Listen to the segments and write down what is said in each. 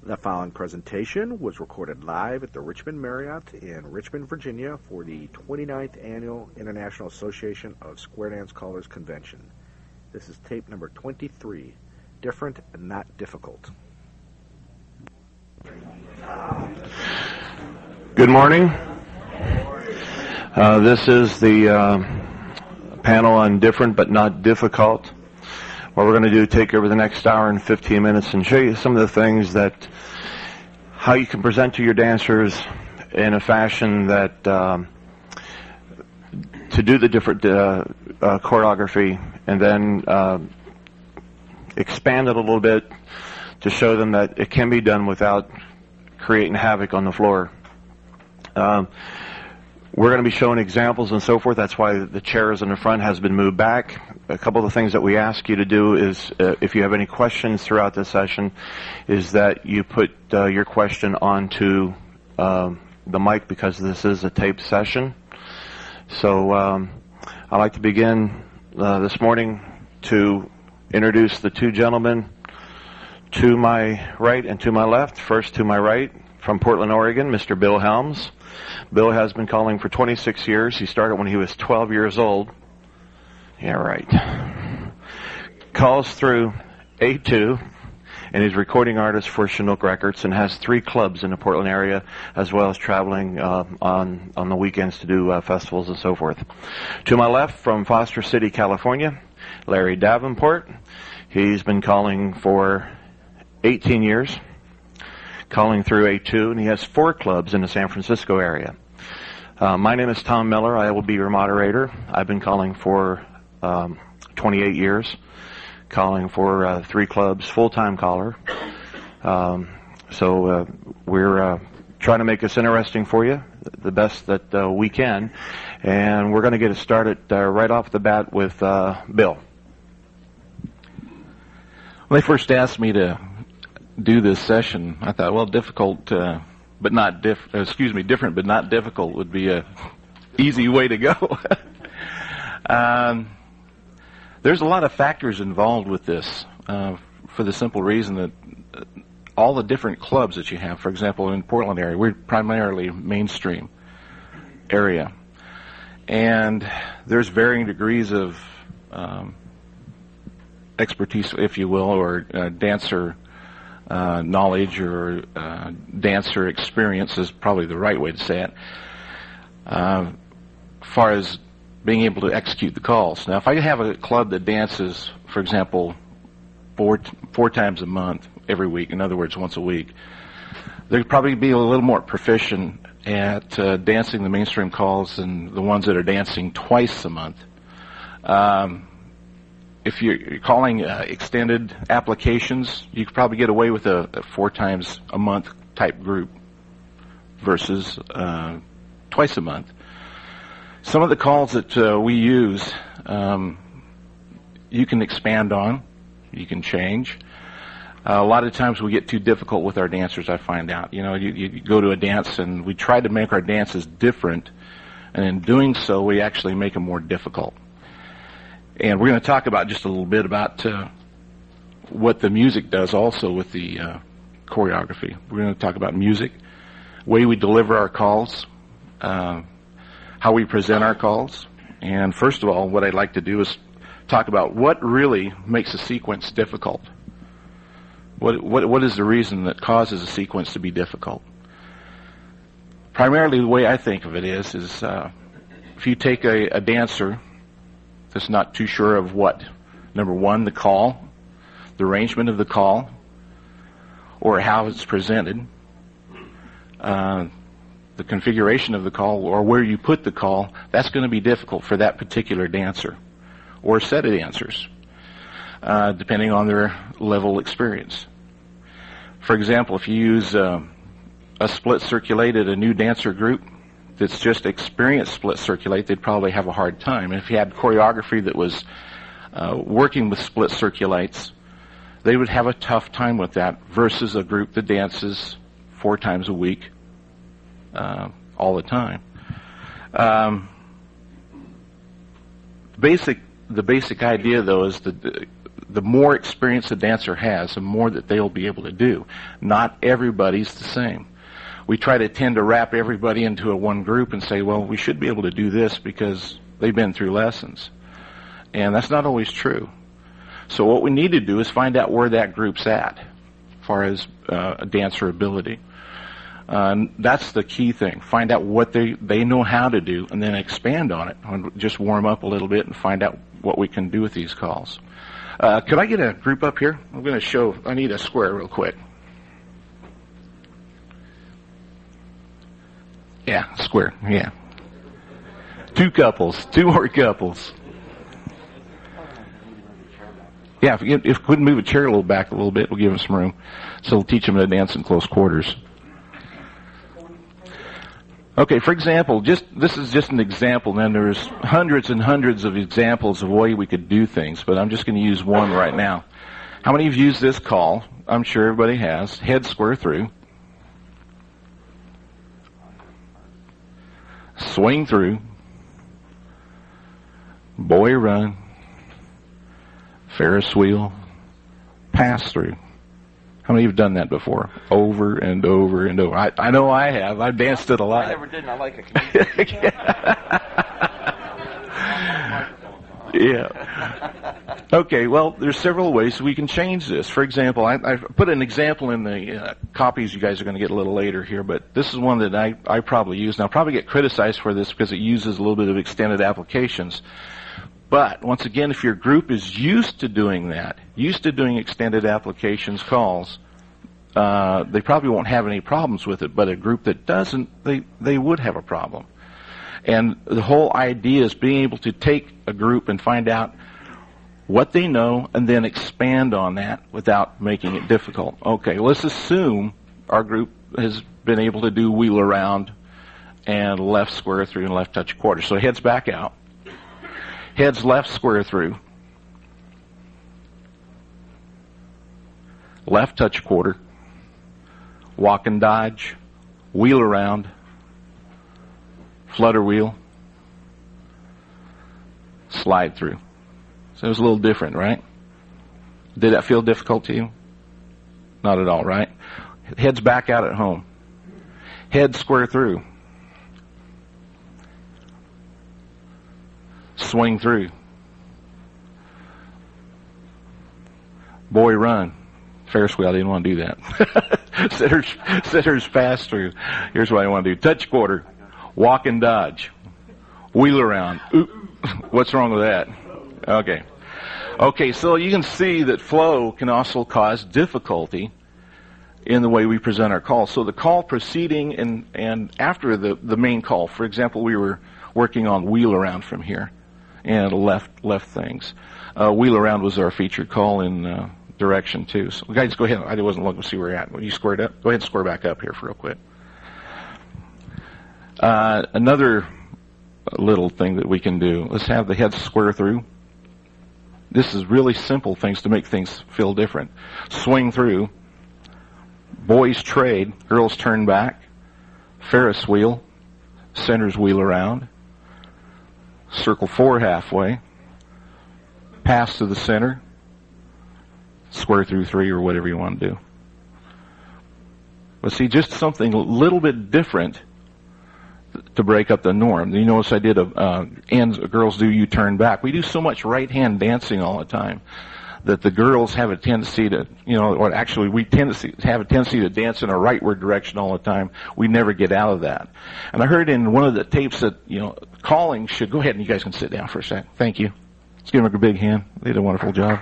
The following presentation was recorded live at the Richmond Marriott in Richmond, Virginia for the 29th Annual International Association of Square Dance Callers Convention. This is tape number 23, Different and Not Difficult. Good morning. This is the panel on Different but Not Difficult. What we're going to do, take over the next hour and 15 minutes and show you some of the things that, how you can present to your dancers in a fashion that, to do the different choreography and then expand it a little bit to show them that it can be done without creating havoc on the floor. We're going to be showing examples and so forth. That's why the chairs in the front has been moved back. A couple of the things that we ask you to do is, if you have any questions throughout this session, is that you put your question onto the mic because this is a taped session. So I'd like to begin this morning to introduce the two gentlemen to my right and to my left. First, to my right, from Portland, Oregon, Mr. Bill Helms. Bill has been calling for 26 years. He started when he was 12 years old. Yeah, right. Calls through A2, and he's recording artist for Chinook Records and has 3 clubs in the Portland area, as well as traveling on the weekends to do festivals and so forth. To my left, from Foster City, California, Larry Davenport. He's been calling for 18 years. Calling through A2, and he has 4 clubs in the San Francisco area. My name is Tom Miller. I will be your moderator. I've been calling for 28 years, calling for 3 clubs, full-time caller. So we're trying to make this interesting for you, the best that we can, and we're going to get it started right off the bat with Bill. When they first asked me to do this session, I thought, well, difficult, but not different, but not difficult would be a easy way to go. There's a lot of factors involved with this, for the simple reason that all the different clubs that you have, for example, in Portland area, we're primarily mainstream area, and there's varying degrees of expertise, if you will, or dancer knowledge or dancer experience is probably the right way to say it, as far as being able to execute the calls. Now, if I have a club that dances, for example, four times a month, every week, in other words, once a week, they'd probably be a little more proficient at dancing the mainstream calls than the ones that are dancing twice a month. If you're calling extended applications, you could probably get away with a 4 times a month type group versus twice a month. Some of the calls that we use, you can expand on, you can change. A lot of times we get too difficult with our dancers, I find out. You know, you go to a dance and we try to make our dances different, and in doing so, we actually make them more difficult. And we're going to talk about just a little bit about what the music does also with the choreography. We're going to talk about music, way we deliver our calls, how we present our calls. And first of all, what I'd like to do is talk about what really makes a sequence difficult. What is the reason that causes a sequence to be difficult? Primarily, the way I think of it is if you take a dancer that's not too sure of what, number one, the call, the arrangement of the call, or how it's presented, the configuration of the call, or where you put the call, that's going to be difficult for that particular dancer or set of dancers, depending on their level of experience. For example, if you use a split circulated, a new dancer group that's just experienced split circulate, they'd probably have a hard time. And if you had choreography that was working with split circulates, they would have a tough time with that versus a group that dances 4 times a week all the time. The basic idea, though, is that the more experience a dancer has, the more that they'll be able to do. Not everybody's the same. We try to tend to wrap everybody into a one group and say, well, we should be able to do this because they've been through lessons. And that's not always true. So what we need to do is find out where that group's at as far as dancer ability. That's the key thing. Find out what they know how to do and then expand on it. Just warm up a little bit and find out what we can do with these calls. Could I get a group up here? I'm going to show, I need a square real quick. Yeah, square, yeah. Two more couples. Yeah, if we could move a chair a little back a little bit, we'll give them some room. So we'll teach them to dance in close quarters. Okay, for example, this is just an example. Then there's hundreds and hundreds of examples of way we could do things, but I'm just going to use one right now. How many of you used this call? I'm sure everybody has. Head square through. Swing through. Boy run. Ferris wheel. Pass through. How many of you have done that before? Over and over and over. I know I have. I've danced it a lot. I never did, and I like it. Yeah. Okay, well, there's several ways we can change this. For example, I've put an example in the copies you guys are going to get a little later here, but this is one that I probably use. And I'll probably get criticized for this because it uses a little bit of extended applications. But, once again, if your group is used to doing that, used to doing extended applications calls, they probably won't have any problems with it. But a group that doesn't, they would have a problem. And the whole idea is being able to take a group and find out what they know and then expand on that without making it difficult. Okay, let's assume our group has been able to do wheel around and left square through and left touch quarter. So heads back out. Heads left square through. Left touch quarter. Walk and dodge. Wheel around. Flutter wheel. Slide through. So it was a little different, right? Did that feel difficult to you? Not at all, right? Heads back out at home. Head square through. Swing through. Boy run. Ferris wheel, I didn't want to do that. Sitters pass through. Here's what I want to do. Touch quarter. Walk and dodge. Wheel around. Oop. What's wrong with that? Okay. Okay, so you can see that flow can also cause difficulty in the way we present our calls. So the call preceding and after the main call, for example, we were working on wheel around from here and left things. Wheel around was our featured call in direction 2. So guys, go ahead. I wasn't looking to see where you're at. When you squared up, go ahead and square back up here for real quick. Another little thing that we can do, let's have the head square through. This is really simple things to make things feel different. Swing through. Boys trade. Girls turn back. Ferris wheel. Centers wheel around. Circle 4 halfway. Pass to the center. Square through 3 or whatever you want to do. But see, just something a little bit different to break up the norm. You notice I did girls do you turn back. We do so much right hand dancing all the time that the girls have a tendency to, or actually we have a tendency to dance in a rightward direction all the time. We never get out of that. And I heard in one of the tapes that, calling should, go ahead and you guys can sit down for a second. Thank you. Let's give them a big hand. They did a wonderful job.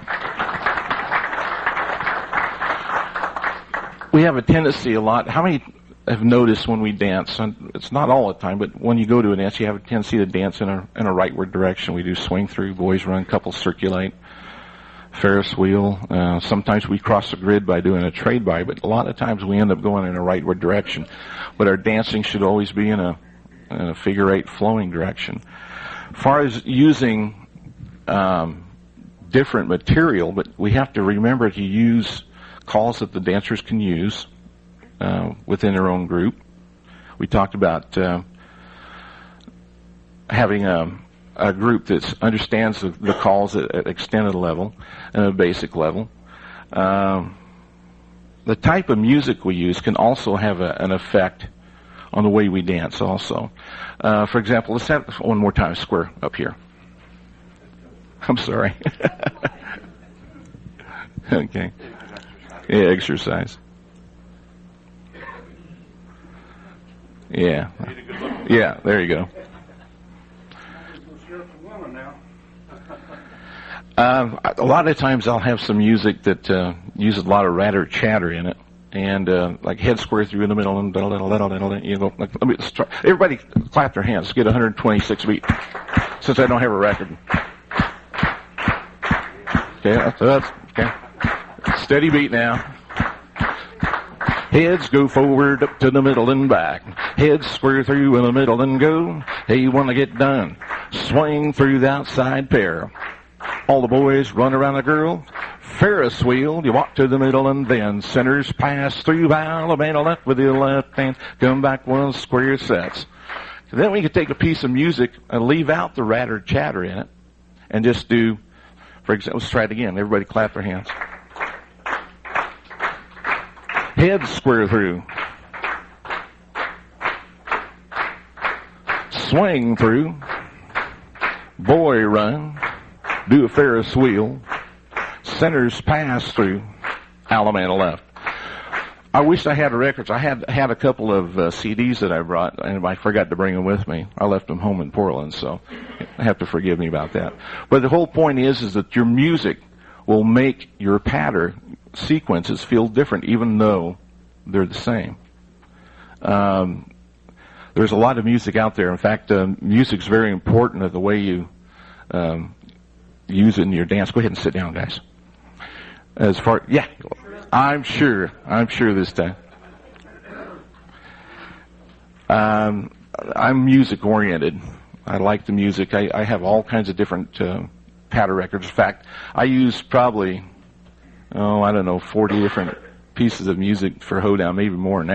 We have a tendency a lot. How many have noticed when we dance, and it's not all the time, but when you go to a dance, you have a tendency to dance in a rightward direction. We do swing through, boys run, couples circulate, Ferris wheel. Sometimes we cross the grid by doing a trade by, but a lot of times we end up going in a rightward direction. But our dancing should always be in a figure 8 flowing direction. As far as using different material, but we have to remember to use calls that the dancers can use within their own group. We talked about having a a group that understands the calls at extended level and a basic level. The type of music we use can also have an effect on the way we dance also. For example, let's have one more time, square up here. I'm sorry. Okay. Yeah, exercise. Yeah. Yeah, there you go. A lot of times I'll have some music that uses a lot of ratter chatter in it, and like head square through in the middle, and you go. Like, let me try. Everybody clap their hands. Get 126 beat. Since I don't have a record. Okay, that's okay. Steady beat now. Heads go forward up to the middle and back. Heads square through in the middle and go. Hey, you want to get done? Swing through the outside pair. All the boys run around the girl. Ferris wheel, you walk to the middle and then centers pass through Alabama left with your left hand. Come back one square sets. Then we could take a piece of music and leave out the ratter chatter in it and just do, for example, let's try it again. Everybody clap their hands. Head square through. Swing through. Boy run. Do a Ferris wheel. Centers pass through. Alabama left. I wish I had records. I had a couple of CDs that I brought, and I forgot to bring them with me. I left them home in Portland, so you have to forgive me about that. But the whole point is that your music will make your pattern sequences feel different, even though they're the same. There's a lot of music out there. In fact, music's very important of the way you use it in your dance. Go ahead and sit down, guys. As far, yeah, I'm sure this time. I'm music oriented. I like the music. I have all kinds of different pattern records. In fact, I use probably, 40 different pieces of music for hoedown, maybe more than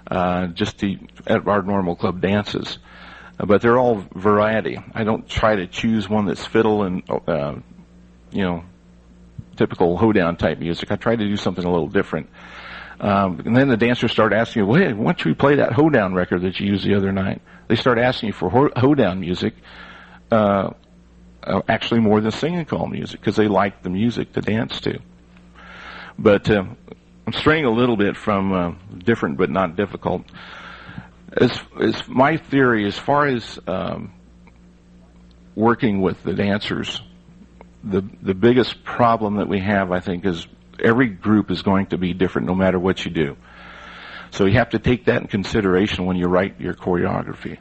that, just at our normal club dances. But they're all variety. I don't try to choose one that's fiddle and, typical hoedown type music. I try to do something a little different. And then the dancers start asking, well, hey, why don't you play that hoedown record that you used the other night? They start asking you for hoedown music, actually more than singing call music, because they like the music to dance to. But I'm straying a little bit from different but not difficult. As my theory, as far as working with the dancers, the biggest problem that we have, I think, is every group is going to be different no matter what you do. So you have to take that in consideration when you write your choreography.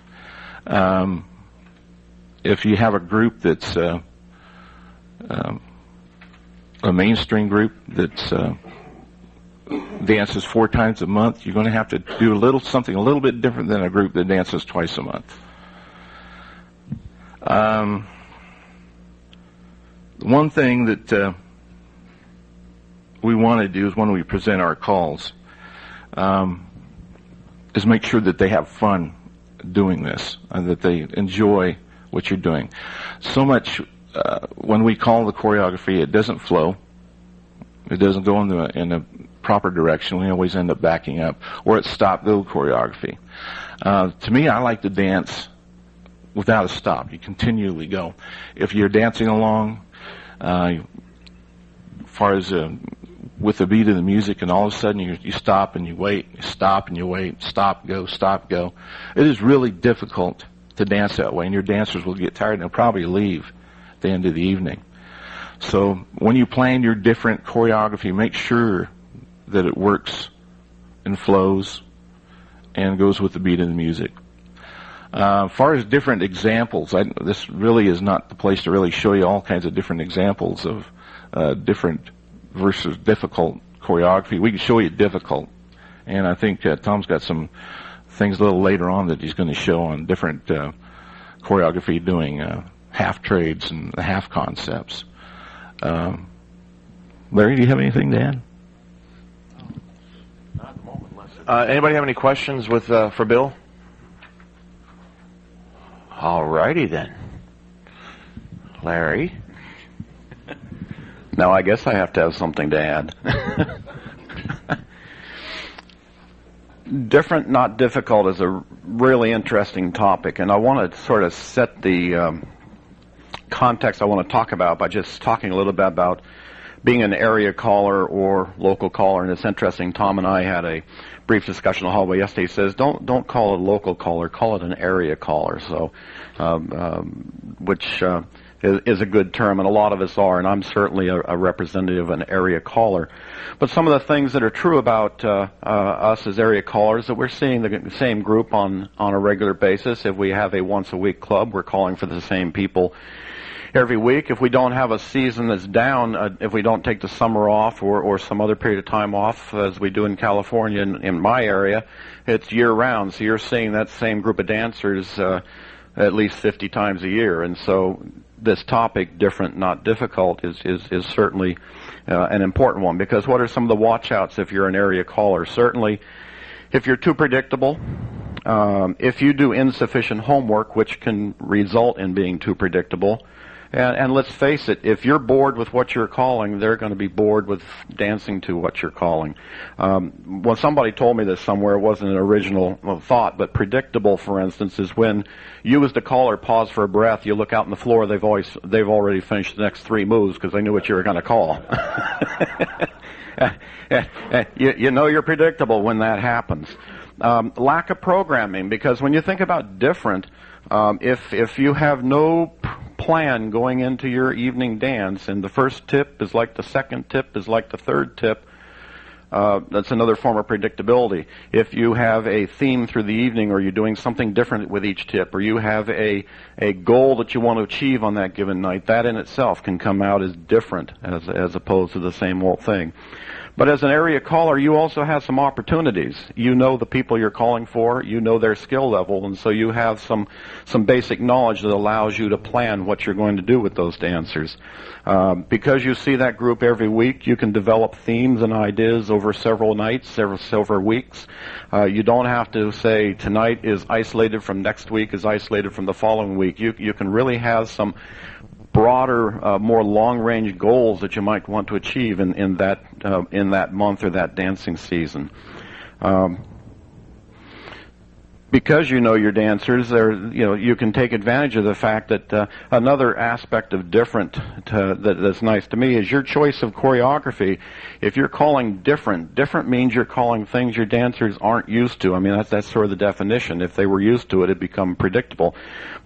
If you have a group that's a mainstream group that's dances 4 times a month, you're going to have to do something a little bit different than a group that dances twice a month. One thing that we want to do is when we present our calls is make sure that they have fun doing this and that they enjoy what you're doing. So much when we call the choreography, it doesn't flow. It doesn't go in a proper direction. We always end up backing up, or it's stop-go choreography. To me, I like to dance without a stop. You continually go. If you're dancing along, as far as with the beat of the music, and all of a sudden you stop and you wait, you stop and you wait, stop, go, it is really difficult to dance that way, and your dancers will get tired and they'll probably leave at the end of the evening. So when you plan your different choreography, make sure that it works and flows and goes with the beat of the music. As far as different examples, this really is not the place to really show you all kinds of different examples of different versus difficult choreography. We can show you difficult, and I think Tom's got some things a little later on that he's going to show on different choreography, doing half trades and the half concepts. Larry, do you have anything to add? Not at the moment. Anybody have any questions for Bill? All righty then. Larry. Now I guess I have to have something to add. Different, not difficult is a really interesting topic, and I want to sort of set the context I want to talk about by just talking a little bit about being an area caller or local caller. And it's interesting, Tom and I had a brief discussion in the hallway yesterday. He says, don't call it a local caller, call it an area caller. So, which is a good term, and a lot of us are, and I'm certainly a representative of an area caller. But some of the things that are true about us as area callers, that we're seeing the same group on a regular basis. If we have a once-a-week club, we're calling for the same people every week. If we don't have a season that's down, if we don't take the summer off or some other period of time off, as we do in California in my area, it's year-round. So you're seeing that same group of dancers at least 50 times a year. And so this topic, different, not difficult, is certainly an important one, because what are some of the watch-outs if you're an area caller? Certainly, if you're too predictable, if you do insufficient homework, which can result in being too predictable, and let's face it, if you're bored with what you're calling, they're going to be bored with dancing to what you're calling. When somebody told me this somewhere, it wasn't an original thought, but predictable, for instance, is when you as the caller pause for a breath, you look out on the floor, they've already finished the next 3 moves because they knew what you were going to call. You know you're predictable when that happens. Lack of programming, because when you think about different, if you have no plan going into your evening dance, and the first tip is like the second tip is like the third tip, that's another form of predictability. If you have a theme through the evening, or you're doing something different with each tip, or you have a goal that you want to achieve on that given night, that in itself can come out as different as opposed to the same old thing. But as an area caller, you also have some opportunities. You know the people you're calling for, you know their skill level, and so you have some basic knowledge that allows you to plan what you're going to do with those dancers. Because you see that group every week, you can develop themes and ideas over several nights, several weeks. You don't have to say tonight is isolated from next week, is isolated from the following week. You can really have some broader, more long-range goals that you might want to achieve in that month or that dancing season. Because you know your dancers, you can take advantage of the fact that another aspect of different that's nice to me is your choice of choreography. If you're calling different means you're calling things your dancers aren't used to. I mean, that's sort of the definition. If they were used to it, it'd become predictable.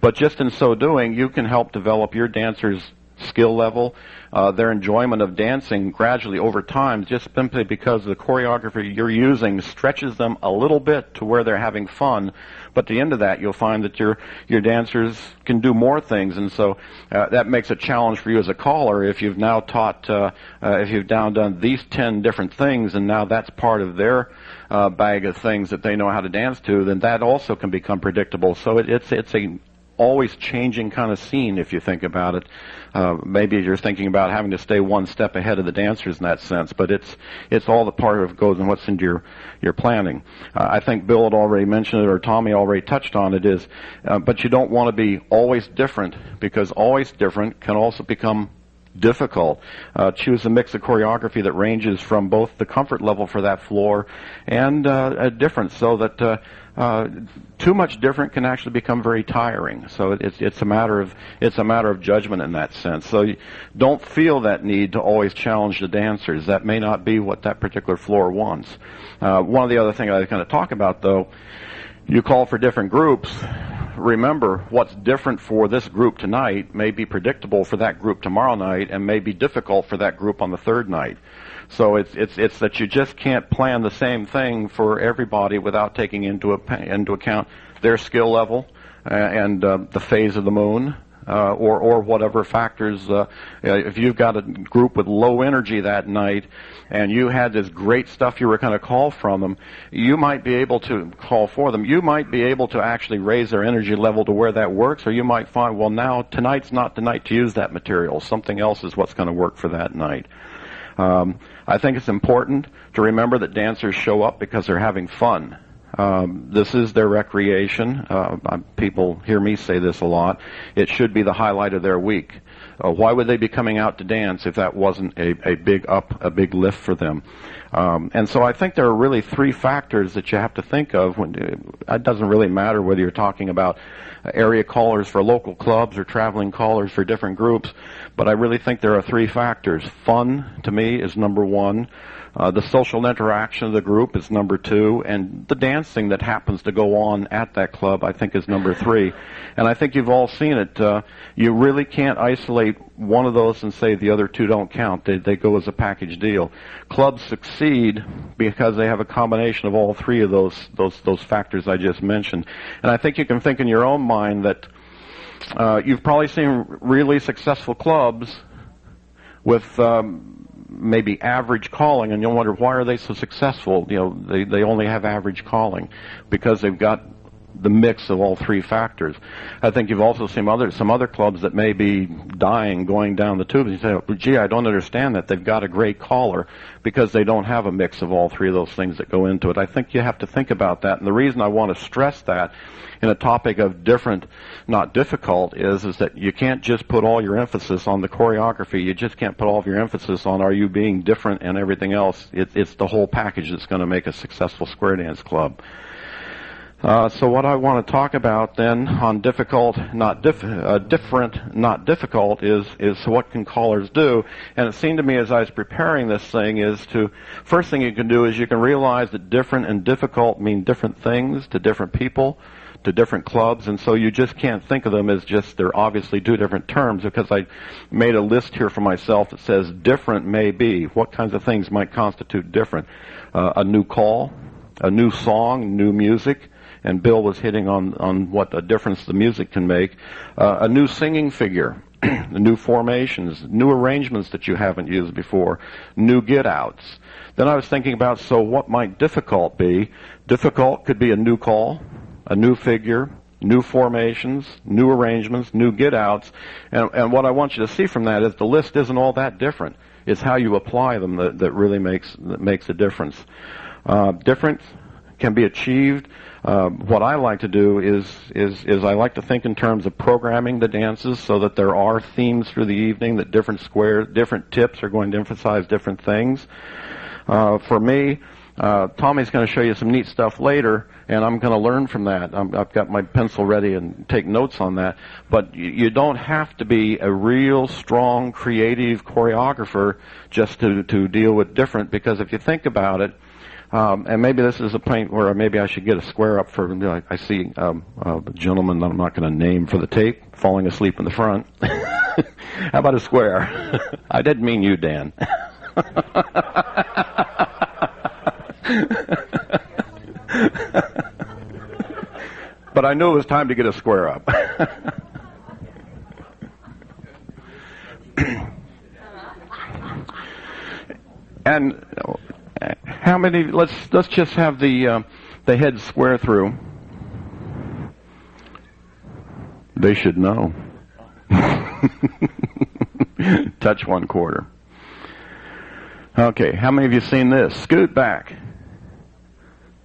But just in so doing, you can help develop your dancers' skill level, their enjoyment of dancing gradually over time, just simply because the choreography you're using stretches them a little bit to where they're having fun. But at the end of that, you'll find that your dancers can do more things, and so that makes a challenge for you as a caller. If you've now taught, if you've now done these 10 different things, and now that's part of their bag of things that they know how to dance to, then that also can become predictable. So it's a always changing kind of scene, if you think about it. Maybe you're thinking about having to stay one step ahead of the dancers in that sense, but it's all the part of goes in what's into your planning. I think Bill had already mentioned it, or Tommy already touched on it, is but you don't want to be always different, because always different can also become difficult. Choose a mix of choreography that ranges from both the comfort level for that floor and a difference, so that too much different can actually become very tiring. So it's a matter of judgment in that sense. So you don't feel that need to always challenge the dancers. That may not be what that particular floor wants. One of the other things I kind of talk about, though, you call for different groups. Remember, what's different for this group tonight may be predictable for that group tomorrow night, and may be difficult for that group on the third night. So it's that you just can't plan the same thing for everybody without taking into account their skill level and the phase of the moon, or whatever factors. If you've got a group with low energy that night, and you had this great stuff you were going to call from them, you might be able to call for them. You might be able to actually raise their energy level to where that works, or you might find, well, now tonight's not the night to use that material. Something else is what's going to work for that night. I think it's important to remember that dancers show up because they're having fun. This is their recreation. People hear me say this a lot. It should be the highlight of their week. Why would they be coming out to dance if that wasn't a big lift for them? And so I think there are really three factors that you have to think of. It doesn't really matter whether you're talking about area callers for local clubs or traveling callers for different groups, but I really think there are three factors. Fun, to me, is number one. The social interaction of the group is number two, and the dancing that happens to go on at that club, I think, is number three. And I think you've all seen it. You really can't isolate one of those and say the other two don't count. They go as a package deal. Clubs succeed because they have a combination of all three of those factors I just mentioned. And I think you can think in your own mind that you've probably seen really successful clubs with maybe average calling, and you'll wonder, why are they so successful? You know, they only have average calling because they've got the mix of all three factors. I think you've also seen some other clubs that may be dying, going down the tubes. You say, well, gee, I don't understand that. They've got a great caller because they don't have a mix of all three of those things that go into it. I think you have to think about that. And the reason I want to stress that in a topic of different, not difficult, is that you can't just put all your emphasis on the choreography. You just can't put all of your emphasis on are you being different and everything else. It's the whole package that's going to make a successful square dance club. So what I want to talk about then on different, not difficult, is what can callers do. And it seemed to me as I was preparing this thing first thing you can do is you can realize that different and difficult mean different things to different people, to different clubs, and so you just can't think of them as just they're obviously two different terms, because I made a list here for myself that says different may be. What kinds of things might constitute different? A new call, a new song, new music. And Bill was hitting on what a difference the music can make. A new singing figure, new formations, new arrangements that you haven't used before, new get-outs. Then I was thinking about, so what might difficult be? Difficult could be a new call, a new figure, new formations, new arrangements, new get-outs. And what I want you to see from that is the list isn't all that different. It's how you apply them that really makes a difference. Difference can be achieved. What I like to do is I like to think in terms of programming the dances so that there are themes through the evening, that different tips are going to emphasize different things. For me, Tommy's going to show you some neat stuff later, and I'm going to learn from that. I've got my pencil ready and take notes on that. But you don't have to be a real strong, creative choreographer just to deal with different, because if you think about it, and maybe this is a point where maybe I should get a square up for, I see a gentleman that I'm not going to name for the tape falling asleep in the front. How about a square? I didn't mean you, Dan. But I knew it was time to get a square up. And how many? Let's just have the head square through. They should know. Touch 1/4. Okay, how many of you seen this? Scoot back.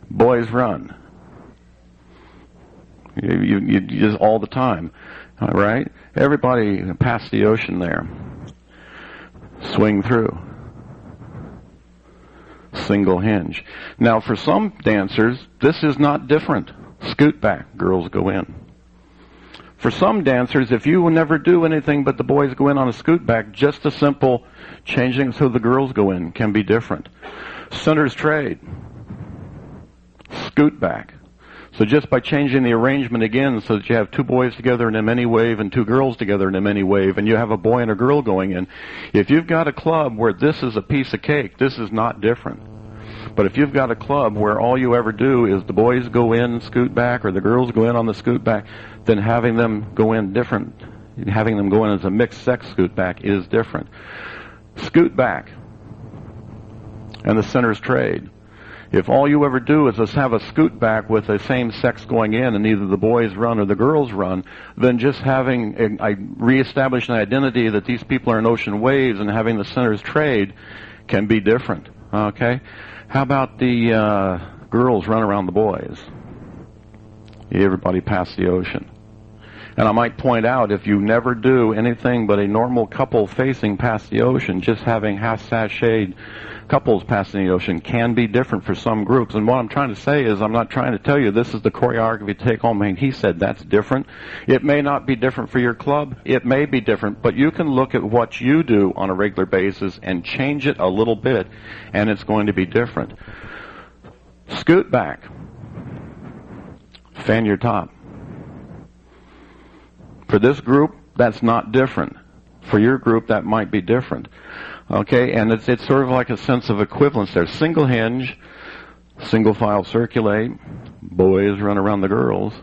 Boys run. You just all the time, all right? Everybody past the ocean there. Swing through. Single hinge. Now, for some dancers, this is not different. Scoot back, girls go in. For some dancers, if you will never do anything but the boys go in on a scoot back, just a simple changing so the girls go in can be different. Centers trade. Scoot back. So just by changing the arrangement again so that you have two boys together in a mini wave and two girls together in a mini wave, and you have a boy and a girl going in, if you've got a club where this is a piece of cake, this is not different. But if you've got a club where all you ever do is the boys go in and scoot back, or the girls go in on the scoot back, then having them go in different, having them go in as a mixed sex scoot back is different. Scoot back and the centers trade. If all you ever do is just have a scoot back with the same sex going in and either the boys run or the girls run, then just having reestablish an identity that these people are in ocean waves and having the centers trade can be different. Okay? How about the girls run around the boys? Everybody past the ocean. And I might point out, if you never do anything but a normal couple facing past the ocean, just having half-sashayed couples passing the ocean can be different for some groups. And what I'm trying to say is, I'm not trying to tell you this is the choreography to take home. I mean, he said that's different. It may not be different for your club. It may be different, but you can look at what you do on a regular basis and change it a little bit, and it's going to be different. Scoot back. Fan your top. For this group, that's not different. For your group, that might be different. Okay, and it's sort of like a sense of equivalence there. Single hinge, single file circulate, boys run around the girls,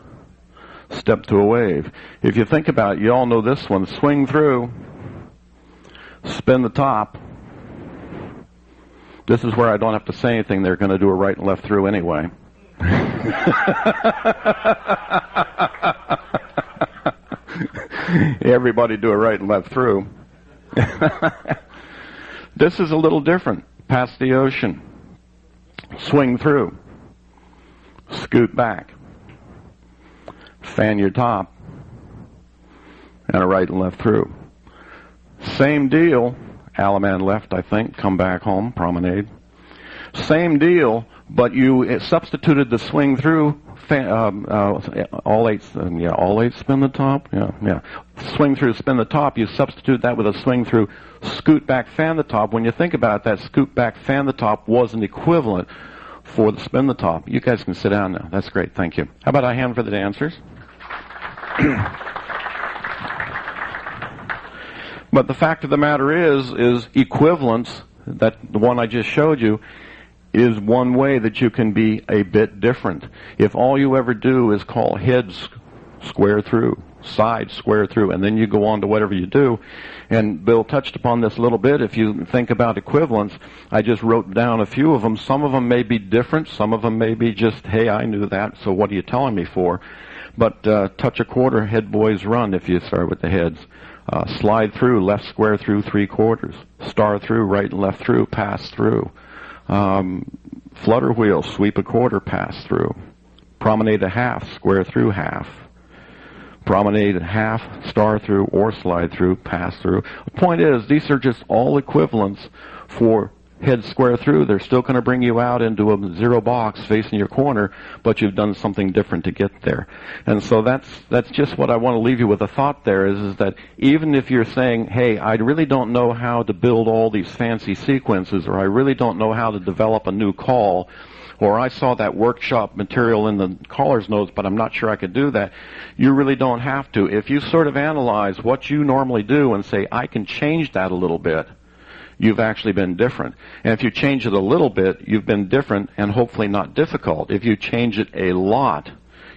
step to a wave. If you think about it, you all know this one. Swing through, spin the top. This is where I don't have to say anything. They're going to do a right and left through anyway. Everybody do a right and left through. This is a little different. Past the ocean. Swing through. Scoot back. Fan your top. And a right and left through. Same deal. Alaman left, I think. Come back home. Promenade. Same deal, but you substituted the swing through. All eight spin the top. Yeah. Swing through, spin the top. You substitute that with a swing through, scoot back, fan the top. When you think about it, that scoot back, fan the top was an equivalent for the spin the top. You guys can sit down now. That's great. Thank you. How about a hand for the dancers? But the fact of the matter is equivalence, that the one I just showed you, is one way that you can be a bit different. If all you ever do is call heads square through, side square through, and then you go on to whatever you do, and Bill touched upon this a little bit. If you think about equivalence, I just wrote down a few of them. Some of them may be different. Some of them may be just, hey, I knew that, so what are you telling me for? But touch a quarter, head boys run if you start with the heads. Slide through, left square through, 3/4. Star through, right and left through, pass through. Flutter wheel, sweep a quarter, pass through. Promenade a half, square through half. Promenade a half, star through, or slide through, pass through. The point is, these are just all equivalents for head square through. They're still going to bring you out into a zero box facing your corner, but you've done something different to get there. And so that's just what I want to leave you with. A thought there is that even if you're saying, hey, I really don't know how to build all these fancy sequences, or I really don't know how to develop a new call, or I saw that workshop material in the caller's notes, but I'm not sure I could do that, you really don't have to. If you sort of analyze what you normally do and say, I can change that a little bit, you've actually been different. And if you change it a little bit, you've been different and hopefully not difficult. If you change it a lot,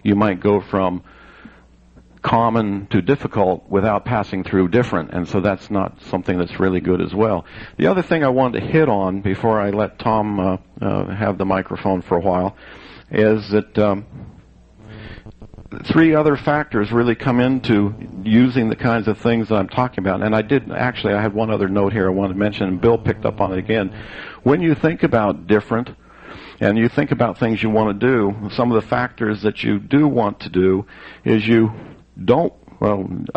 you might go from common to difficult without passing through different. And so that's not something that's really good as well. The other thing I wanted to hit on before I let Tom have the microphone for a while is that three other factors really come into using the kinds of things that I'm talking about. And I had one other note here I wanted to mention, and Bill picked up on it again. When you think about different, and you think about things you want to do, some of the factors that you do want to do is you don't want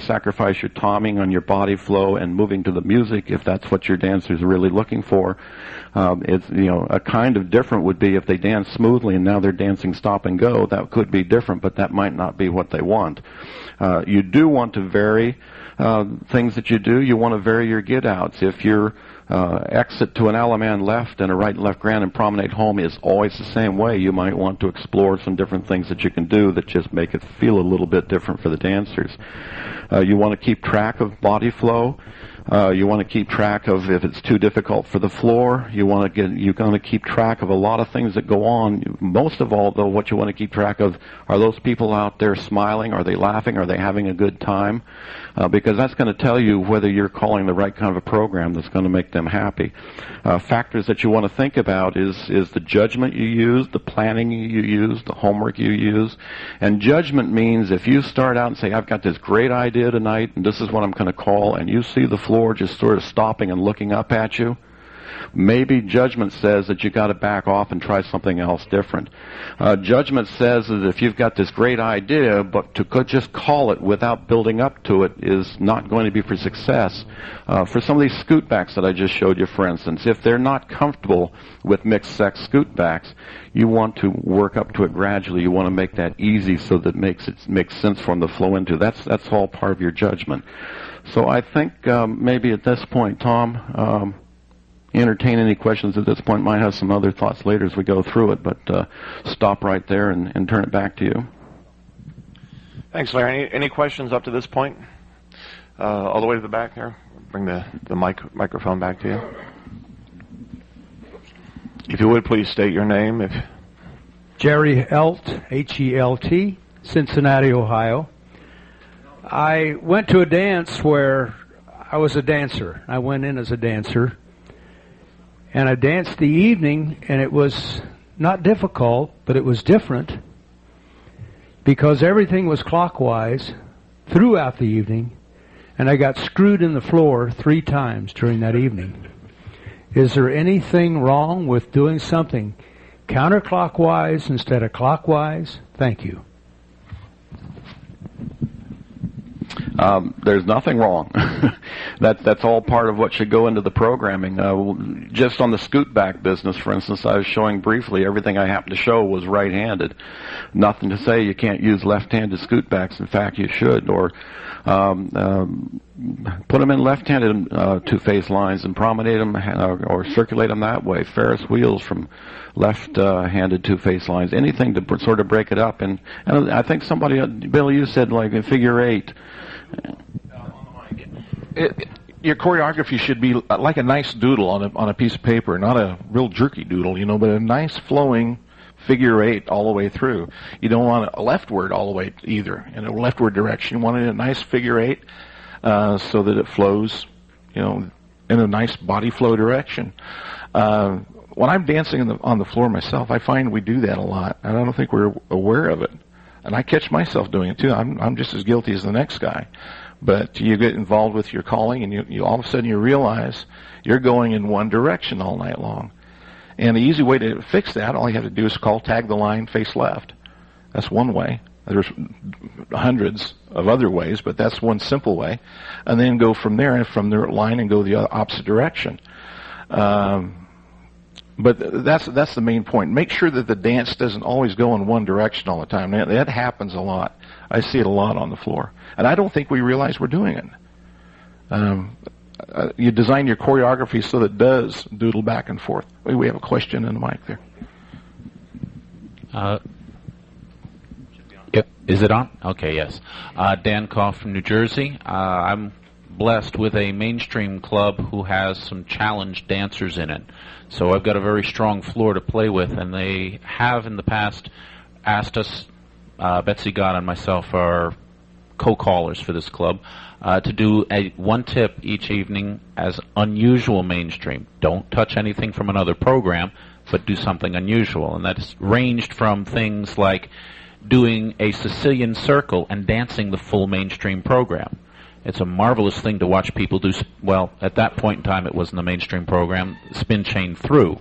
to sacrifice your timing on your body flow and moving to the music if that's what your dancer is really looking for. A kind of different would be if they dance smoothly and now they're dancing stop and go. That could be different, but that might not be what they want. You do want to vary things that you do. You want to vary your get-outs. If your exit to an Alaman left and a right and left grand and promenade home is always the same way, you might want to explore some different things that you can do that just make it feel a little bit different for the dancers. You want to keep track of body flow. You want to keep track of if it's too difficult for the floor. You're going to keep track of a lot of things that go on. Most of all, though, what you want to keep track of are those people out there smiling. Are they laughing? Are they having a good time? Because that's going to tell you whether you're calling the right kind of a program that's going to make them happy. Factors that you want to think about is the judgment you use, the planning you use, the homework you use. And judgment means if you start out and say, I've got this great idea tonight, and this is what I'm going to call, and you see the floor just sort of stopping and looking up at you, Maybe judgment says that you got to back off and try something else different. Judgment says that if you've got this great idea, but to just call it without building up to it is not going to be for success. For some of these scootbacks that I just showed you, for instance, if they're not comfortable with mixed-sex scootbacks, you want to work up to it gradually. You want to make that easy so that it makes sense for them to flow into. That's all part of your judgment. So I think maybe at this point, Tom, entertain any questions at this point. Might have some other thoughts later as we go through it, but stop right there and turn it back to you. Thanks, Larry. Any questions up to this point? All the way to the back there. Bring the microphone back to you. If you would, please state your name. Jerry Helt, H-E-L-T, Cincinnati, Ohio. I went to a dance where I was a dancer. I went in as a dancer. And I danced the evening, and it was not difficult, but it was different because everything was clockwise throughout the evening, and I got screwed in the floor 3 times during that evening. Is there anything wrong with doing something counterclockwise instead of clockwise? Thank you. There's nothing wrong. That's all part of what should go into the programming. Just on the scootback business, for instance, I was showing briefly everything I happened to show was right-handed. Nothing to say you can't use left-handed scootbacks. In fact, you should. Or put them in left-handed two-phase lines and promenade them or circulate them that way. Ferris wheels from left-handed two-phase lines. Anything to sort of break it up. And I think somebody, Bill, you said like in figure 8. Your choreography should be like a nice doodle on a piece of paper, not a real jerky doodle, but a nice flowing figure 8 all the way through. You don't want a leftward all the way either, in a leftward direction. You want it in a nice figure 8 so that it flows, in a nice body flow direction. When I'm dancing on the floor myself, I find we do that a lot. I don't think we're aware of it. And I catch myself doing it too. I'm just as guilty as the next guy. But you get involved with your calling, and you all of a sudden you realize you're going in one direction all night long. And the easy way to fix that, all you have to do is tag the line, face left. That's one way. There's hundreds of other ways, but that's one simple way. And then go from there, from the line, and go the opposite direction. But that's the main point. Make sure that the dance doesn't always go in one direction all the time. That happens a lot. I see it a lot on the floor. And I don't think we realize we're doing it. You design your choreography so that it does doodle back and forth. We have a question in the mic there. Yep. Is it on? Okay, yes. Dan Koff from New Jersey. I'm blessed with a mainstream club who has some challenged dancers in it. So I've got a very strong floor to play with, and they have in the past asked us, Betsy Gott and myself are co-callers for this club, to do one tip each evening as unusual mainstream. Don't touch anything from another program, but do something unusual. And that's ranged from things like doing a Sicilian circle and dancing the full mainstream program. It's a marvelous thing to watch people do, well, at that point in time it wasn't the mainstream program, spin chain through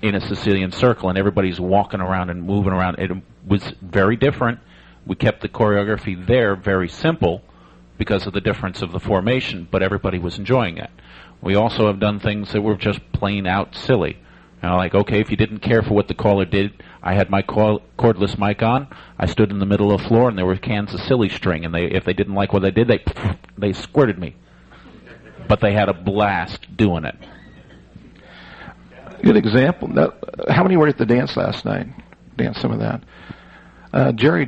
in a Sicilian circle, and everybody's walking around and moving around. It was very different. We kept the choreography there very simple because of the difference of the formation, but everybody was enjoying it. We also have done things that were just plain out silly. Like, okay, if you didn't care for what the caller did, I had my cordless mic on, I stood in the middle of the floor, and there were cans of silly string, and if they didn't like what I did, they squirted me. But they had a blast doing it. Good example. Now, how many were at the dance last night? Danced some of that. Jerry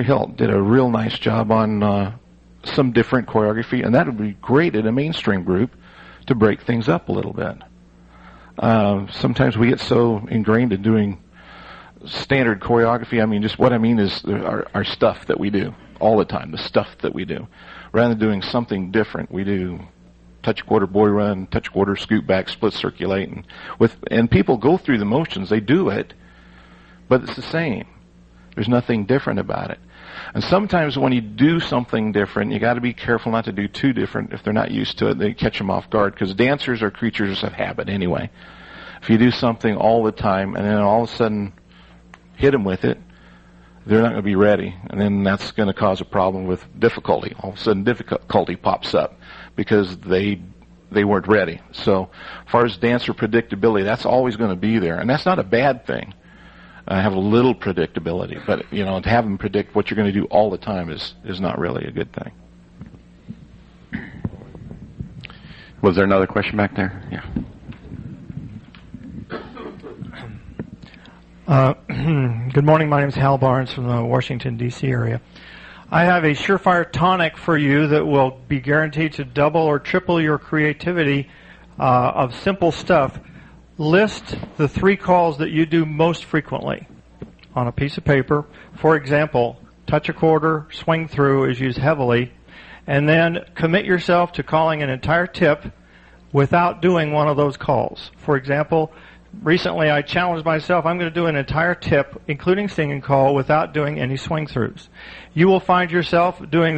Helt did a real nice job on some different choreography, and that would be great in a mainstream group to break things up a little bit. Sometimes we get so ingrained in doing standard choreography. I mean, just what I mean is our stuff that we do all the time, the stuff that we do. Rather than doing something different, we do touch quarter boy run, touch quarter scoot back, split circulate, and people go through the motions. They do it, but it's the same. There's nothing different about it. And sometimes when you do something different, you got to be careful not to do too different. If they're not used to it, they catch them off guard, because dancers are creatures of habit anyway. If you do something all the time and then all of a sudden hit them with it, they're not going to be ready, and then that's going to cause a problem with difficulty. All of a sudden difficulty pops up because they weren't ready. So as far as dancer predictability, that's always going to be there, and that's not a bad thing. Have a little predictability, but to have them predict what you're going to do all the time is not really a good thing. Was there another question back there? Yeah. Good morning. My name is Hal Barnes from the Washington, D.C. area. I have a surefire tonic for you that will be guaranteed to double or triple your creativity of simple stuff. List the 3 calls that you do most frequently on a piece of paper. For example, touch a quarter, swing through is used heavily, and then commit yourself to calling an entire tip without doing one of those calls. For example, recently I challenged myself, I'm going to do an entire tip, including singing call, without doing any swing throughs. You will find yourself doing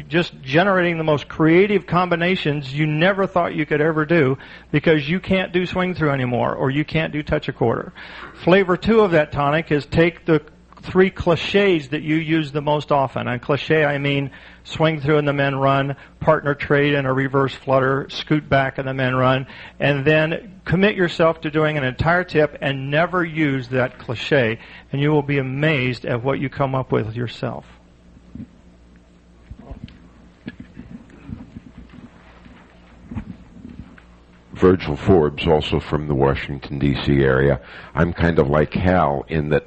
just generating the most creative combinations you never thought you could ever do, because you can't do swing through anymore, or you can't do touch a quarter. Flavor 2 of that tonic is take the 3 cliches that you use the most often. And cliche, I mean swing through and the men run, partner trade and a reverse flutter, scoot back and the men run, and then commit yourself to doing an entire tip and never use that cliche, and you will be amazed at what you come up with yourself. Virgil Forbes, also from the Washington, D.C. area. I'm kind of like Hal in that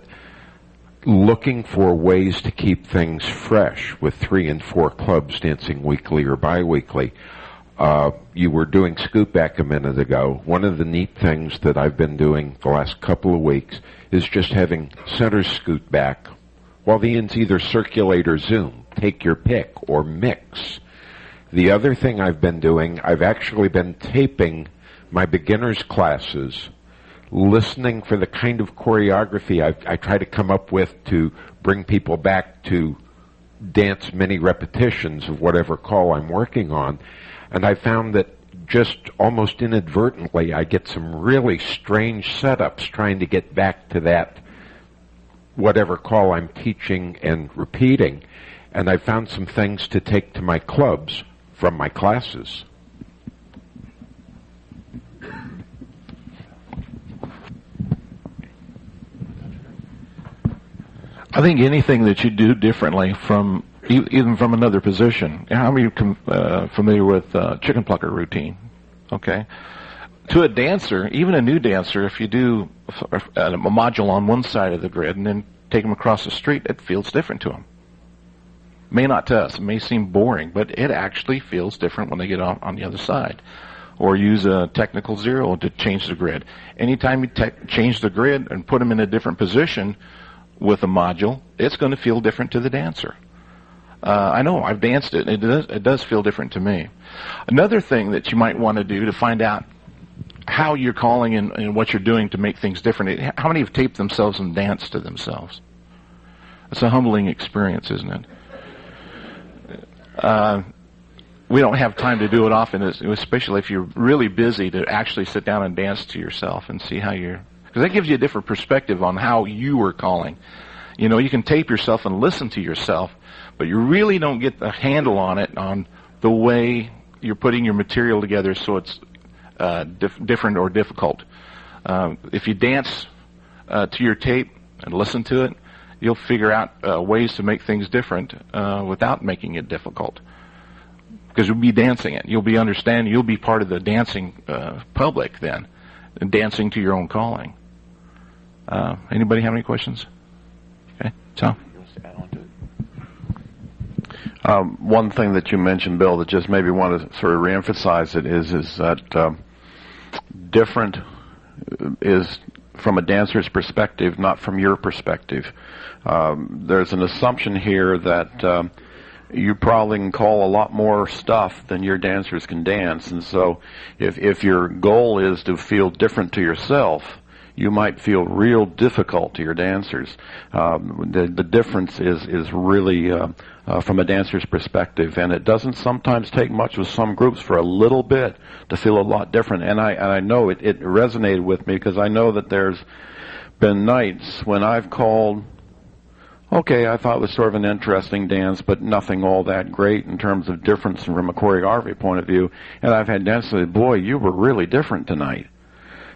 looking for ways to keep things fresh with 3 and 4 clubs dancing weekly or bi-weekly. You were doing scoot back a minute ago. One of the neat things that I've been doing the last couple of weeks is just having center scoot back while the ends either circulate or zoom. Take your pick, or mix. The other thing I've been doing, I've actually been taping my beginners classes, listening for the kind of choreography I try to come up with to bring people back to dance many repetitions of whatever call I'm working on. And I found that just almost inadvertently I get some really strange setups trying to get back to that whatever call I'm teaching and repeating. And I found some things to take to my clubs from my classes. I think anything that you do differently from even from another position. How many are familiar with chicken plucker routine? Okay. To a dancer, even a new dancer, if you do a module on one side of the grid and then take them across the street, it feels different to them. May not to us. It may seem boring, but it actually feels different when they get on the other side. Or use a technical 0 to change the grid. Anytime you change the grid and put them in a different position with a module, it's going to feel different to the dancer. I know, I've danced it, and it does feel different to me. Another thing that you might want to do to find out how you're calling and what you're doing to make things different, how many have taped themselves and danced to themselves? It's a humbling experience, isn't it? We don't have time to do it often, especially if you're really busy, to actually sit down and dance to yourself and see how you're... Because that gives you a different perspective on how you were calling. You know, you can tape yourself and listen to yourself, but you really don't get the handle on it, on the way you're putting your material together so it's different or difficult. If you dance to your tape and listen to it, you'll figure out ways to make things different without making it difficult. Because you'll be dancing it. You'll be understanding. You'll be part of the dancing public then, and dancing to your own calling. Anybody have any questions? Okay, Tom? One thing that you mentioned, Bill, that just maybe want to sort of reemphasize it is that different is from a dancer's perspective, not from your perspective. There's an assumption here that you probably can call a lot more stuff than your dancers can dance, and so if your goal is to feel different to yourself, you might feel real difficult to your dancers. The difference is really from a dancer's perspective, and it doesn't sometimes take much with some groups for a little bit to feel a lot different. And I know it resonated with me, because I know that there's been nights when I've called, okay, I thought it was sort of an interesting dance, but nothing all that great in terms of difference from a choreography point of view. And I've had dancers say, boy, you were really different tonight.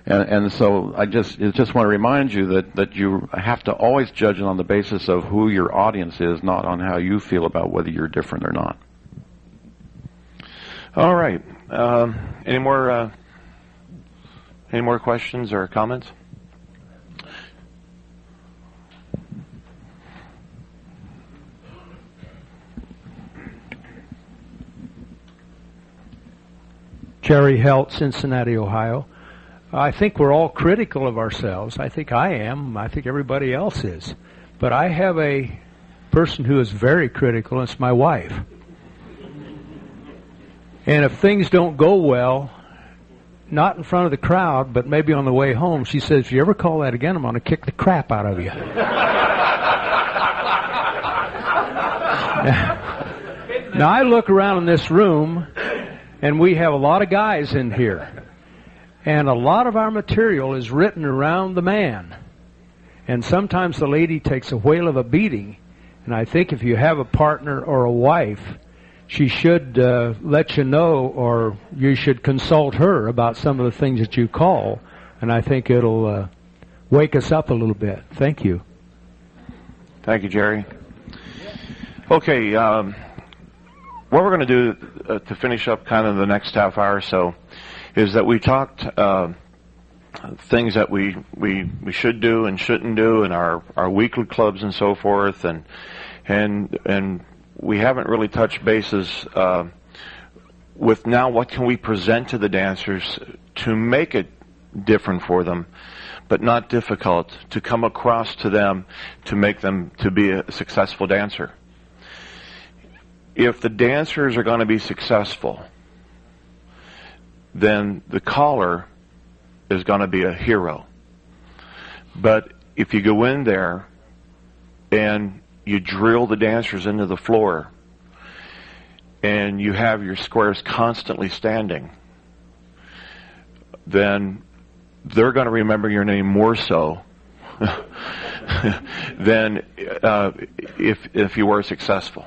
And so I just want to remind you that you have to always judge it on the basis of who your audience is, not on how you feel about whether you're different or not. All right. Any more questions or comments? Jerry Helt, Cincinnati, Ohio. I think we're all critical of ourselves. I think I am. I think everybody else is. But I have a person who is very critical, and it's my wife. And if things don't go well, not in front of the crowd, but maybe on the way home, she says, if you ever call that again, I'm going to kick the crap out of you. Now, I look around in this room, and we have a lot of guys in here. And a lot of our material is written around the man. And sometimes the lady takes a whale of a beating. And I think if you have a partner or a wife, she should let you know, or you should consult her about some of the things that you call. And I think it'll wake us up a little bit. Thank you. Thank you, Jerry. Okay, what we're going to do to finish up kind of the next half hour or so is that we talked things that we should do and shouldn't do in our weekly clubs and so forth, and we haven't really touched bases with now what can we present to the dancers to make it different for them, but not difficult, to come across to them to make them to be a successful dancer. If the dancers are going to be successful, then the caller is going to be a hero. But if you go in there and you drill the dancers into the floor and you have your squares constantly standing, then they're going to remember your name more so than if you were successful.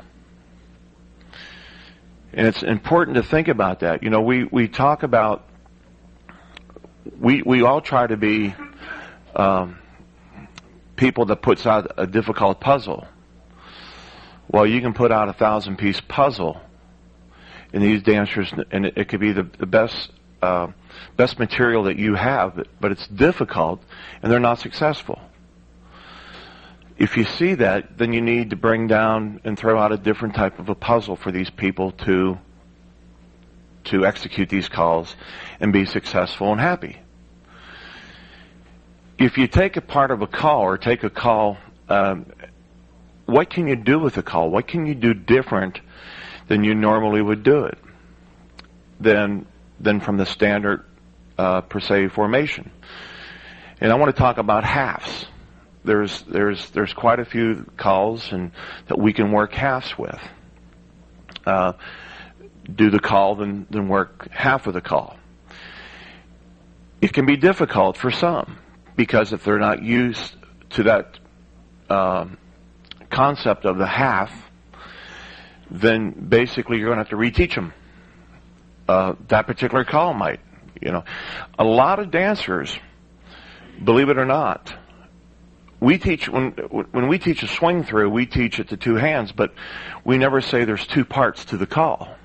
And it's important to think about that. You know, we talk about, we all try to be people that puts out a difficult puzzle. Well, you can put out a 1,000-piece puzzle in these dancers, and it could be the best material that you have, but it's difficult, and they're not successful. If you see that, then you need to bring down and throw out a different type of a puzzle for these people to execute these calls and be successful and happy. If you take a part of a call, or take a call, what can you do with a call? What can you do different than you normally would do it, than from the standard per se formation? And I want to talk about halves. There's quite a few calls and that we can work halves with. Do the call, then work half of the call. It can be difficult for some, because if they're not used to that concept of the half, then basically you're going to have to reteach them that particular call. Might, you know, a lot of dancers, believe it or not, we teach, when we teach a swing through, we teach it to two hands, but we never say there's two parts to the call.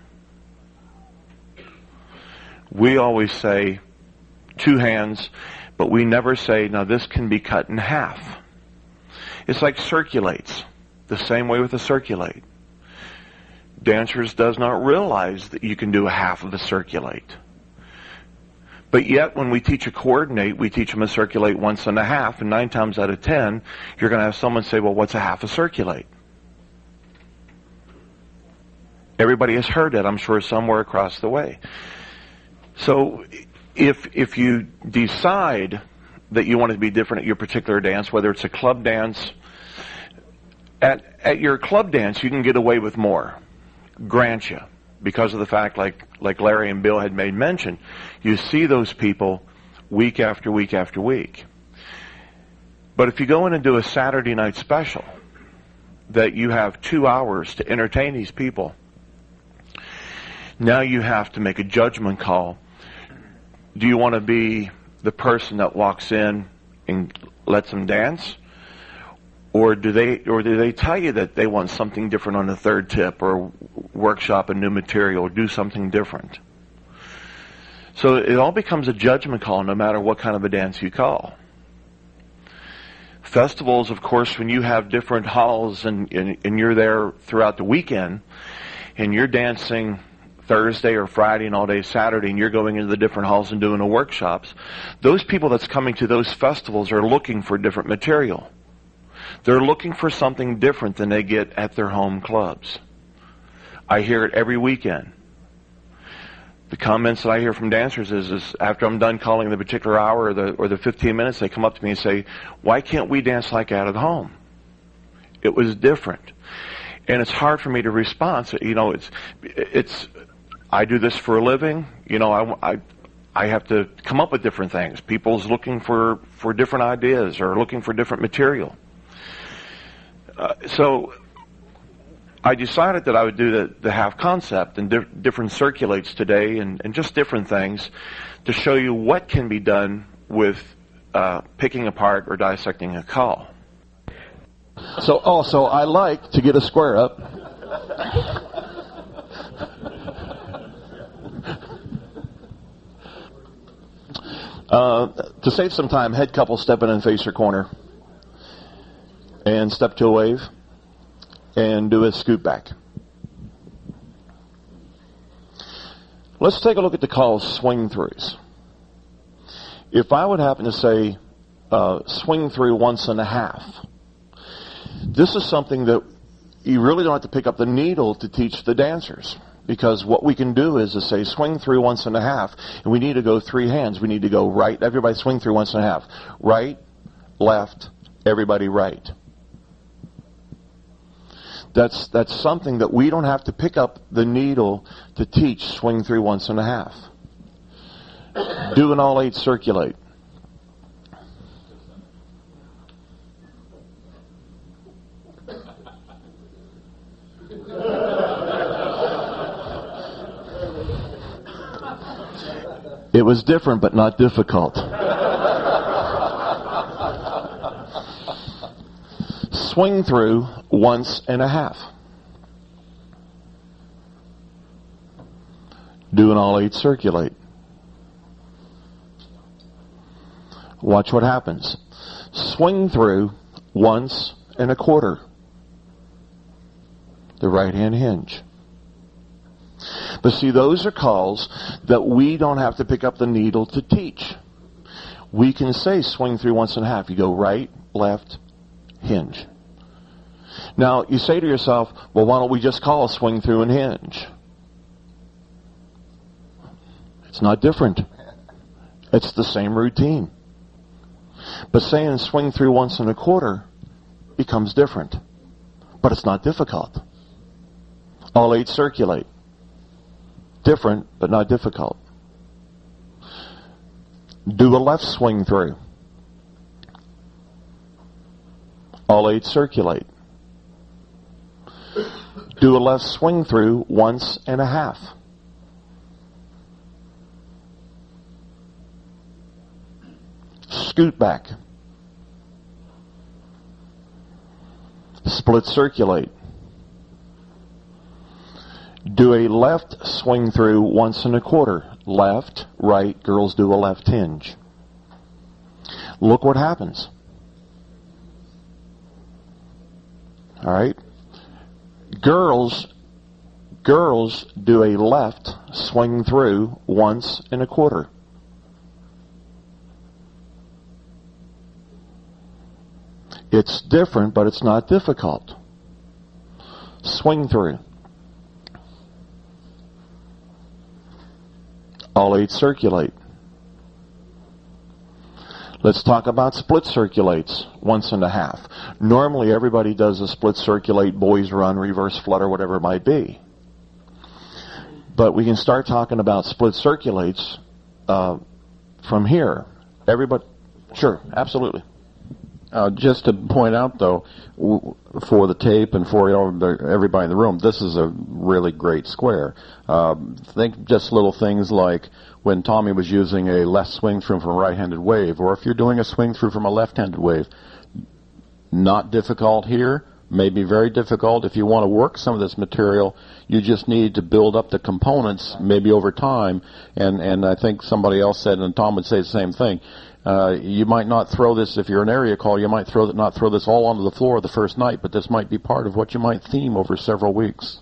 We always say two hands, but we never say, now this can be cut in half. It's like circulates, the same way with a circulate. Dancers does not realize that you can do a half of a circulate. But yet, when we teach a coordinate, we teach them a circulate once and a half, and 9 times out of 10, you're going to have someone say, well, what's a half a circulate? Everybody has heard it, I'm sure, somewhere across the way. So if you decide that you want it to be different at your particular dance, whether it's a club dance. At your club dance, you can get away with more, grant you, because of the fact, like Larry and Bill had made mention, you see those people week after week after week. But if you go in and do a Saturday night special, that you have 2 hours to entertain these people, now you have to make a judgment call. Do you want to be the person that walks in and lets them dance? Or do they tell you that they want something different on the third tip, or workshop a new material, or do something different? So it all becomes a judgment call no matter what kind of a dance you call. Festivals, of course, when you have different halls and you're there throughout the weekend and you're dancing Thursday or Friday and all day Saturday and you're going into the different halls and doing the workshops, those people that's coming to those festivals are looking for different material. They're looking for something different than they get at their home clubs. I hear it every weekend. The comments that I hear from dancers is after I'm done calling the particular hour or the 15 minutes, they come up to me and say, why can't we dance like that at home? It was different. And it's hard for me to respond. So, you know, it's I do this for a living. You know, I have to come up with different things. People's looking for different ideas or looking for different material. So I decided that I would do the half concept and different circulates today and just different things to show you what can be done with picking apart or dissecting a call. So also, I like to get a square up. To save some time, head couple step in and face your corner. And step to a wave. And do a scoot back. Let's take a look at the call swing throughs. If I would happen to say swing through once and a half, this is something that you really don't have to pick up the needle to teach the dancers, because what we can do is to say swing through once and a half, and we need to go 3 hands. We need to go right. Everybody swing through once and a half. Right, left, everybody right. That's something that we don't have to pick up the needle to teach swing through once and a half. Do an all 8 circulate. It was different but not difficult. Swing through once and a half. Do an all 8 circulate. Watch what happens. Swing through once and a quarter. The right hand hinge. But see, those are calls that we don't have to pick up the needle to teach. We can say swing through once and a half. You go right, left, hinge. Now, you say to yourself, well, why don't we just call a swing through and hinge? It's not different. It's the same routine. But saying swing through once and a quarter becomes different. But it's not difficult. All 8 circulate. Different, but not difficult. Do a left swing through. All 8 circulate. Do a left swing through once and a half. Scoot back. Split circulate. Do a left swing through once and a quarter. Left, right, girls do a left hinge. Look what happens. All right? Girls do a left swing through once and a quarter. It's different, but it's not difficult. Swing through. All 8 circulate. Let's talk about split circulates, 1.5. Normally everybody does a split circulate, boys run, reverse flutter, whatever it might be. But we can start talking about split circulates from here. Everybody, sure, absolutely. Just to point out, though, for the tape and for everybody in the room, this is a really great square. Think just little things like when Tommy was using a left swing through from a right-handed wave, or if you're doing a swing through from a left-handed wave. Not difficult here, maybe very difficult. If you want to work some of this material, you just need to build up the components maybe over time. And I think somebody else said, and Tom would say the same thing, you might not throw this, if you're an area call, you might not throw this all onto the floor the first night, but this might be part of what you might theme over several weeks.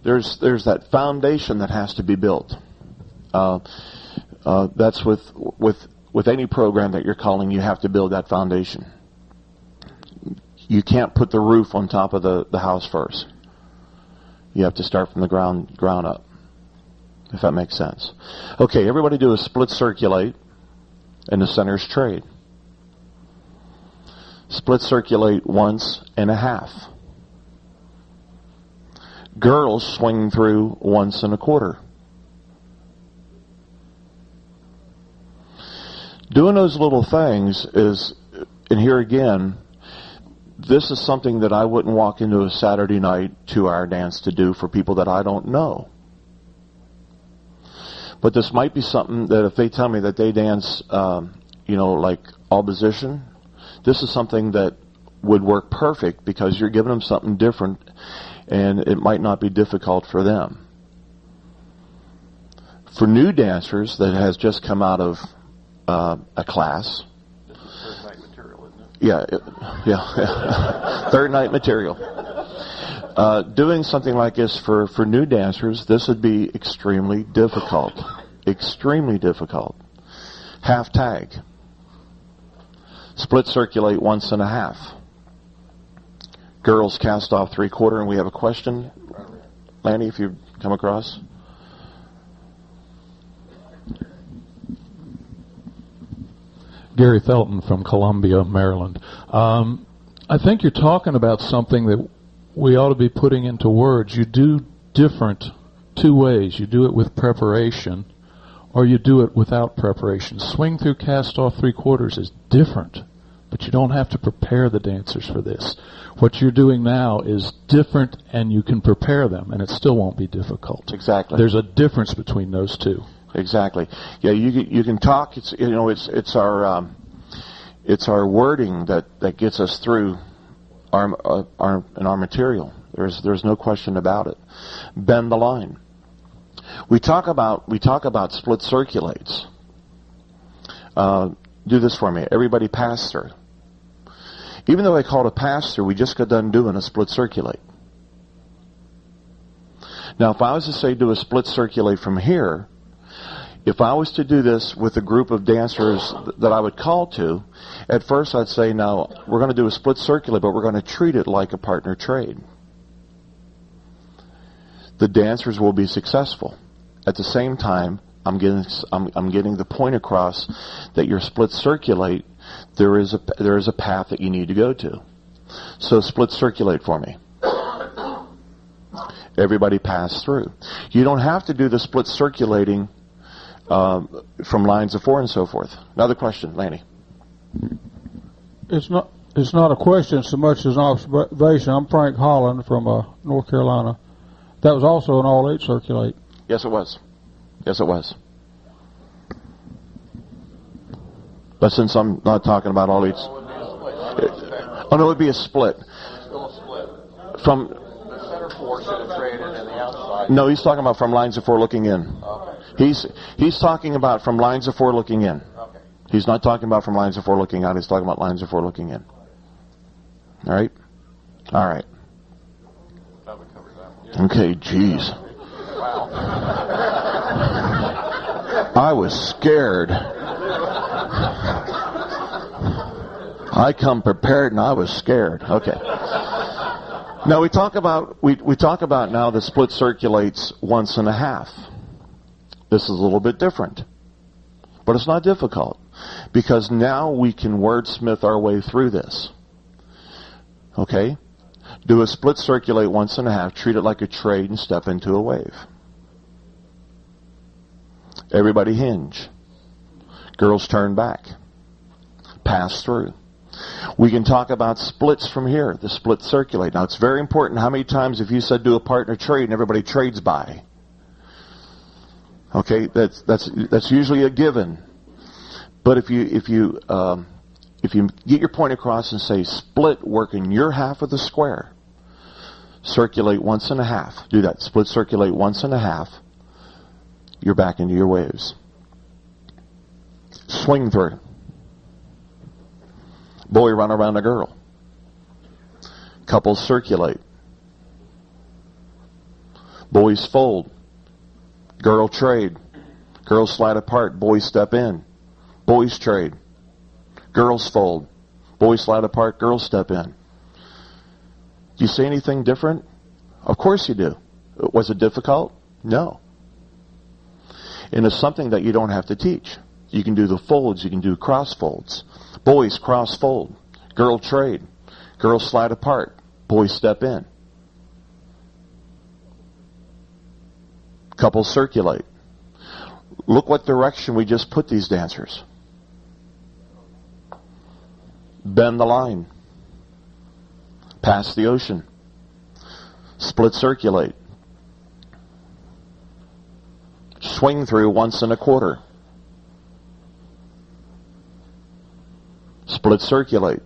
There's that foundation that has to be built. That's with any program that you're calling, you have to build that foundation. You can't put the roof on top of the house first. You have to start from the ground up, if that makes sense. Okay, everybody do a split circulate, and the center's trade. Split circulate 1.5. Girls swing through 1.25. Doing those little things is, and here again, this is something that I wouldn't walk into a Saturday night 2-hour dance to do for people that I don't know. But this might be something that if they tell me that they dance, like all position, this is something that would work perfect because you're giving them something different and it might not be difficult for them. For new dancers that has just come out of a class. This is third night material, isn't it? Yeah. Third night material. Doing something like this for new dancers, this would be extremely difficult. Extremely difficult. Half tag. Split circulate 1.5. Girls cast off 3/4, and we have a question. Lanny, if you come across. Gary Felton from Columbia, Maryland. I think you're talking about something that we ought to be putting into words. You do different 2 ways. You do it with preparation, or you do it without preparation. Swing through cast off 3/4 is different, but you don't have to prepare the dancers for this. What you're doing now is different, and you can prepare them, and it still won't be difficult. Exactly. There's a difference between those two. Exactly. Yeah, you can talk. It's our wording that gets us through our material. There's no question about it. Bend the line. We talk about split circulates. Do this for me. Everybody pass through. Even though I call it a pass through, we just got done doing a split circulate. Now, if I was to say do a split circulate from here, if I was to do this with a group of dancers that I would call to, at first I'd say, now, we're going to do a split circulate, but we're going to treat it like a partner trade. The dancers will be successful. At the same time, I'm getting the point across that your split circulate, there is a path that you need to go to. So split circulate for me. Everybody pass through. You don't have to do the split circulating from lines of 4 and so forth. Another question, Lanny. It's not a question so much as an observation. I'm Frank Holland from North Carolina. That was also an all 8 circulate. Yes, it was. Yes, it was. But since I'm not talking about all 8s, oh no, it would be a split. From The center 4 should have traded in the outside. no, he's talking about from lines of 4 looking in. Okay. He's talking about from lines of 4 looking in. Okay. He's not talking about from lines of 4 looking out. He's talking about lines of 4 looking in. All right? All right. That would cover that one. Okay, geez. Wow. I was scared. I come prepared and I was scared. Okay. Now we talk about now the split circulates 1.5. This is a little bit different. But it's not difficult. Because now we can wordsmith our way through this. Okay? Do a split circulate once and a half, treat it like a trade, and step into a wave. Everybody hinge. Girls turn back. Pass through. We can talk about splits from here, the split circulate. Now, it's very important how many times if you said do a partner trade and everybody trades by. Okay, that's usually a given. But if you get your point across and say split, work in your half of the square, circulate once and a half. Do that. Split circulate once and a half. You're back into your waves. Swing through. Boy run around a girl. Couples circulate. Boys fold. Girl trade. Girls slide apart. Boys step in. Boys trade. Girls fold. Boys slide apart. Girls step in. Do you see anything different? Of course you do. Was it difficult? No. And it's something that you don't have to teach. You can do the folds. You can do cross folds. Boys cross fold. Girl trade. Girls slide apart. Boys step in. Couples circulate. Look what direction we just put these dancers. Bend the line. Pass the ocean. Split circulate. Swing through once and a quarter. Split circulate.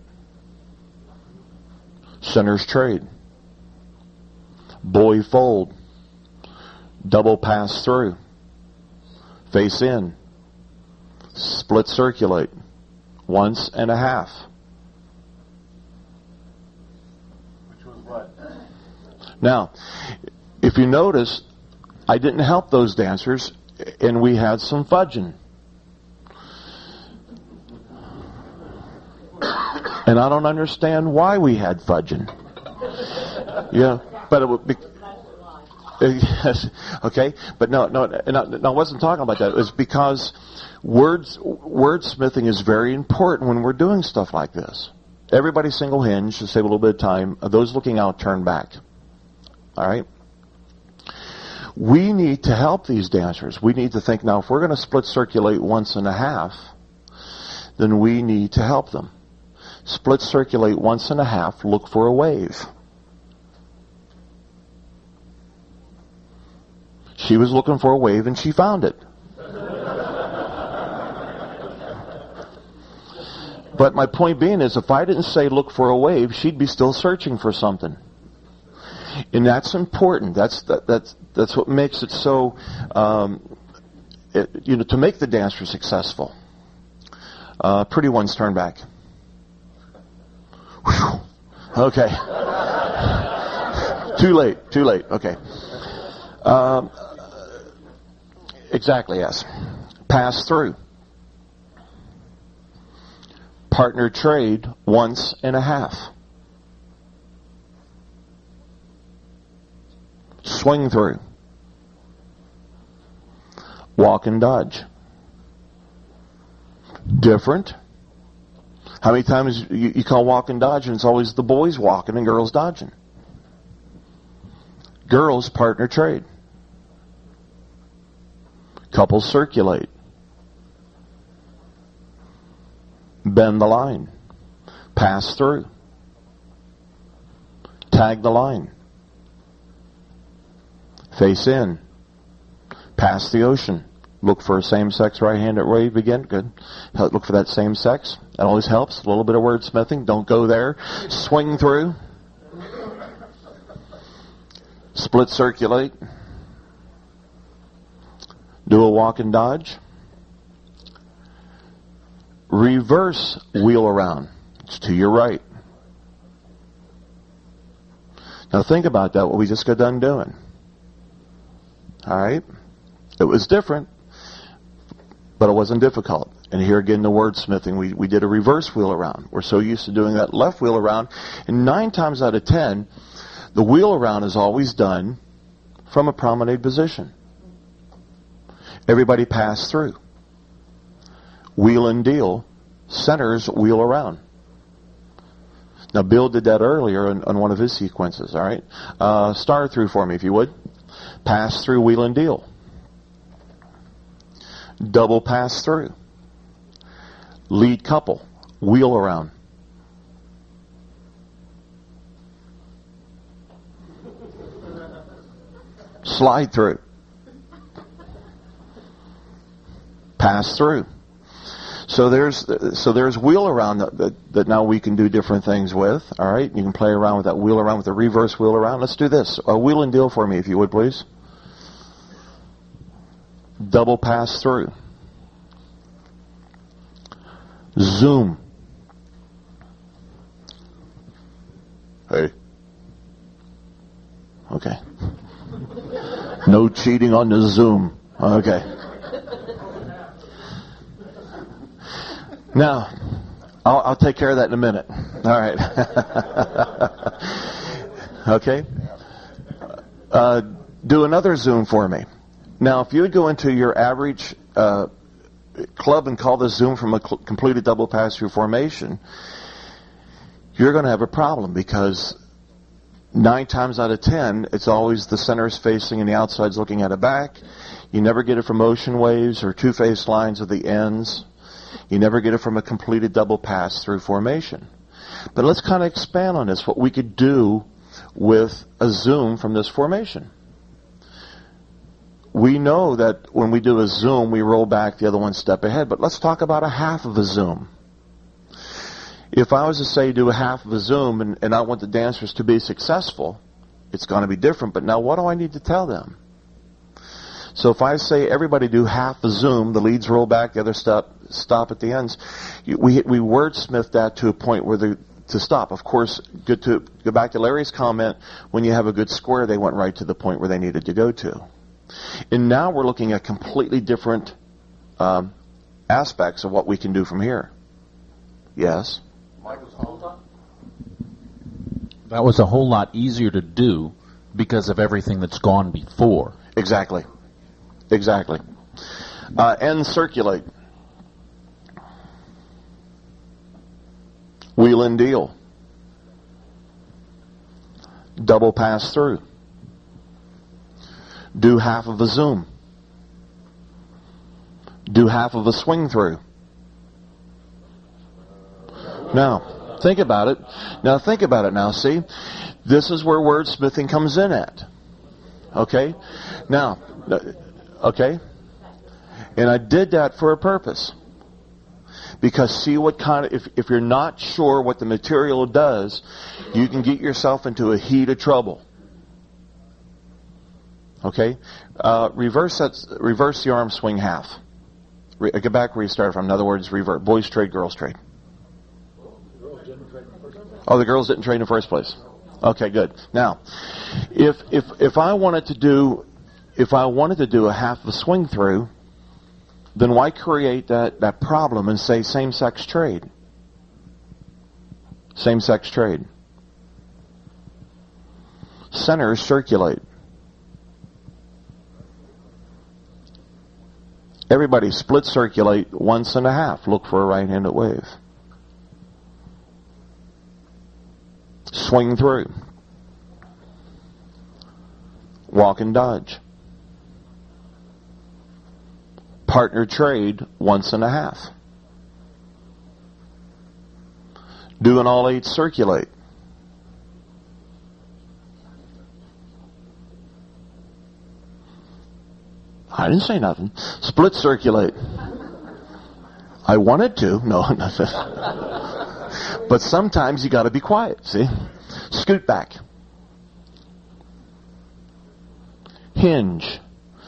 Centers trade. Boy fold. Double pass through. Face in. Split circulate. Once and a half. Which was what? Now, if you notice, I didn't help those dancers, and we had some fudging. And I don't understand why we had fudging. Yeah, but it would be... Yes, okay, but no, I wasn't talking about that. It was because wordsmithing is very important when we're doing stuff like this. Everybody single hinge to save a little bit of time. Those looking out, turn back. All right? We need to help these dancers. We need to think, now, if we're going to split circulate once and a half, then we need to help them. Split circulate once and a half, look for a wave. She was looking for a wave and she found it. But my point being is, if I didn't say look for a wave, she'd be still searching for something. And that's important. That's what makes it so, to make the dancer successful. Pretty ones, turn back. Whew. Okay. Too late. Okay. Exactly, yes. Pass through. Partner trade once and a half. Swing through. Walk and dodge. Different. How many times you call walk and dodge and it's always the boys walking and girls dodging? Girls partner trade. Couples circulate. Bend the line. Pass through. Tag the line. Face in. Pass the ocean. Look for a same-sex right-handed wave again. Good. Look for that same sex. That always helps. A little bit of wordsmithing. Don't go there. Swing through. Split circulate. Do a walk and dodge. Reverse wheel around. It's to your right. Now think about that, what we just got done doing. All right? It was different, but it wasn't difficult. And here again, the wordsmithing, we did a reverse wheel around. We're so used to doing that left wheel around. And 9 times out of 10, the wheel around is always done from a promenade position. Everybody pass through. wheel and deal, centers wheel around. Now, Bill did that earlier on one of his sequences, all right? Star through for me, if you would. Pass through, wheel and deal. Double pass through. Lead couple, wheel around. Slide through. Pass through. So there's wheel around that now we can do different things with. All right, you can play around with that wheel around with the reverse wheel around. Let's do this. Wheel and deal for me, if you would, please. Double pass through. Zoom. Hey. Okay. No cheating on the Zoom. Okay. Now, I'll take care of that in a minute. All right. Okay. Do another Zoom for me. Now, if you would go into your average club and call this Zoom from a completed double pass-through formation, you're going to have a problem because 9 times out of 10, it's always the center is facing and the outside's looking at a back. You never get it from motion waves or two-phase lines of the ends. You never get it from a completed double pass-through formation. But let's kind of expand on this, what we could do with a Zoom from this formation. We know that when we do a Zoom, we roll back the other one step ahead, but let's talk about a half of a Zoom. If I was to say do a half of a Zoom and I want the dancers to be successful, it's going to be different, but now what do I need to tell them? So if I say everybody do half a Zoom, the leads roll back, the other stop at the ends, we wordsmith that to a point where to stop. Of course, good to go back to Larry's comment, when you have a good square, they went right to the point where they needed to go to. And now we're looking at completely different aspects of what we can do from here. Yes? That was a whole lot easier to do because of everything that's gone before. Exactly. Exactly. And circulate. Wheel and deal. Double pass through. Do half of a Zoom. Do half of a swing through. Now, think about it. Now, see? This is where wordsmithing comes in at. Okay? Now, okay? And I did that for a purpose. Because see what kind of, if you're not sure what the material does, you can get yourself into a heat of trouble. Okay? Reverse the arm swing half. Get back where you started from. In other words, revert. Boys trade, girls trade. Oh, the girls didn't trade in the first place. Okay, good. Now, if I wanted to do a half of a swing through, then why create that problem and say same-sex trade? Same-sex trade. Centers circulate. Everybody split circulate once and a half. Look for a right-handed wave. Swing through. Walk and dodge. Partner trade once and a half. Do an all 8 circulate. I didn't say nothing. Split circulate. I wanted to. No. But sometimes you got to be quiet, see? Scoot back. Hinge.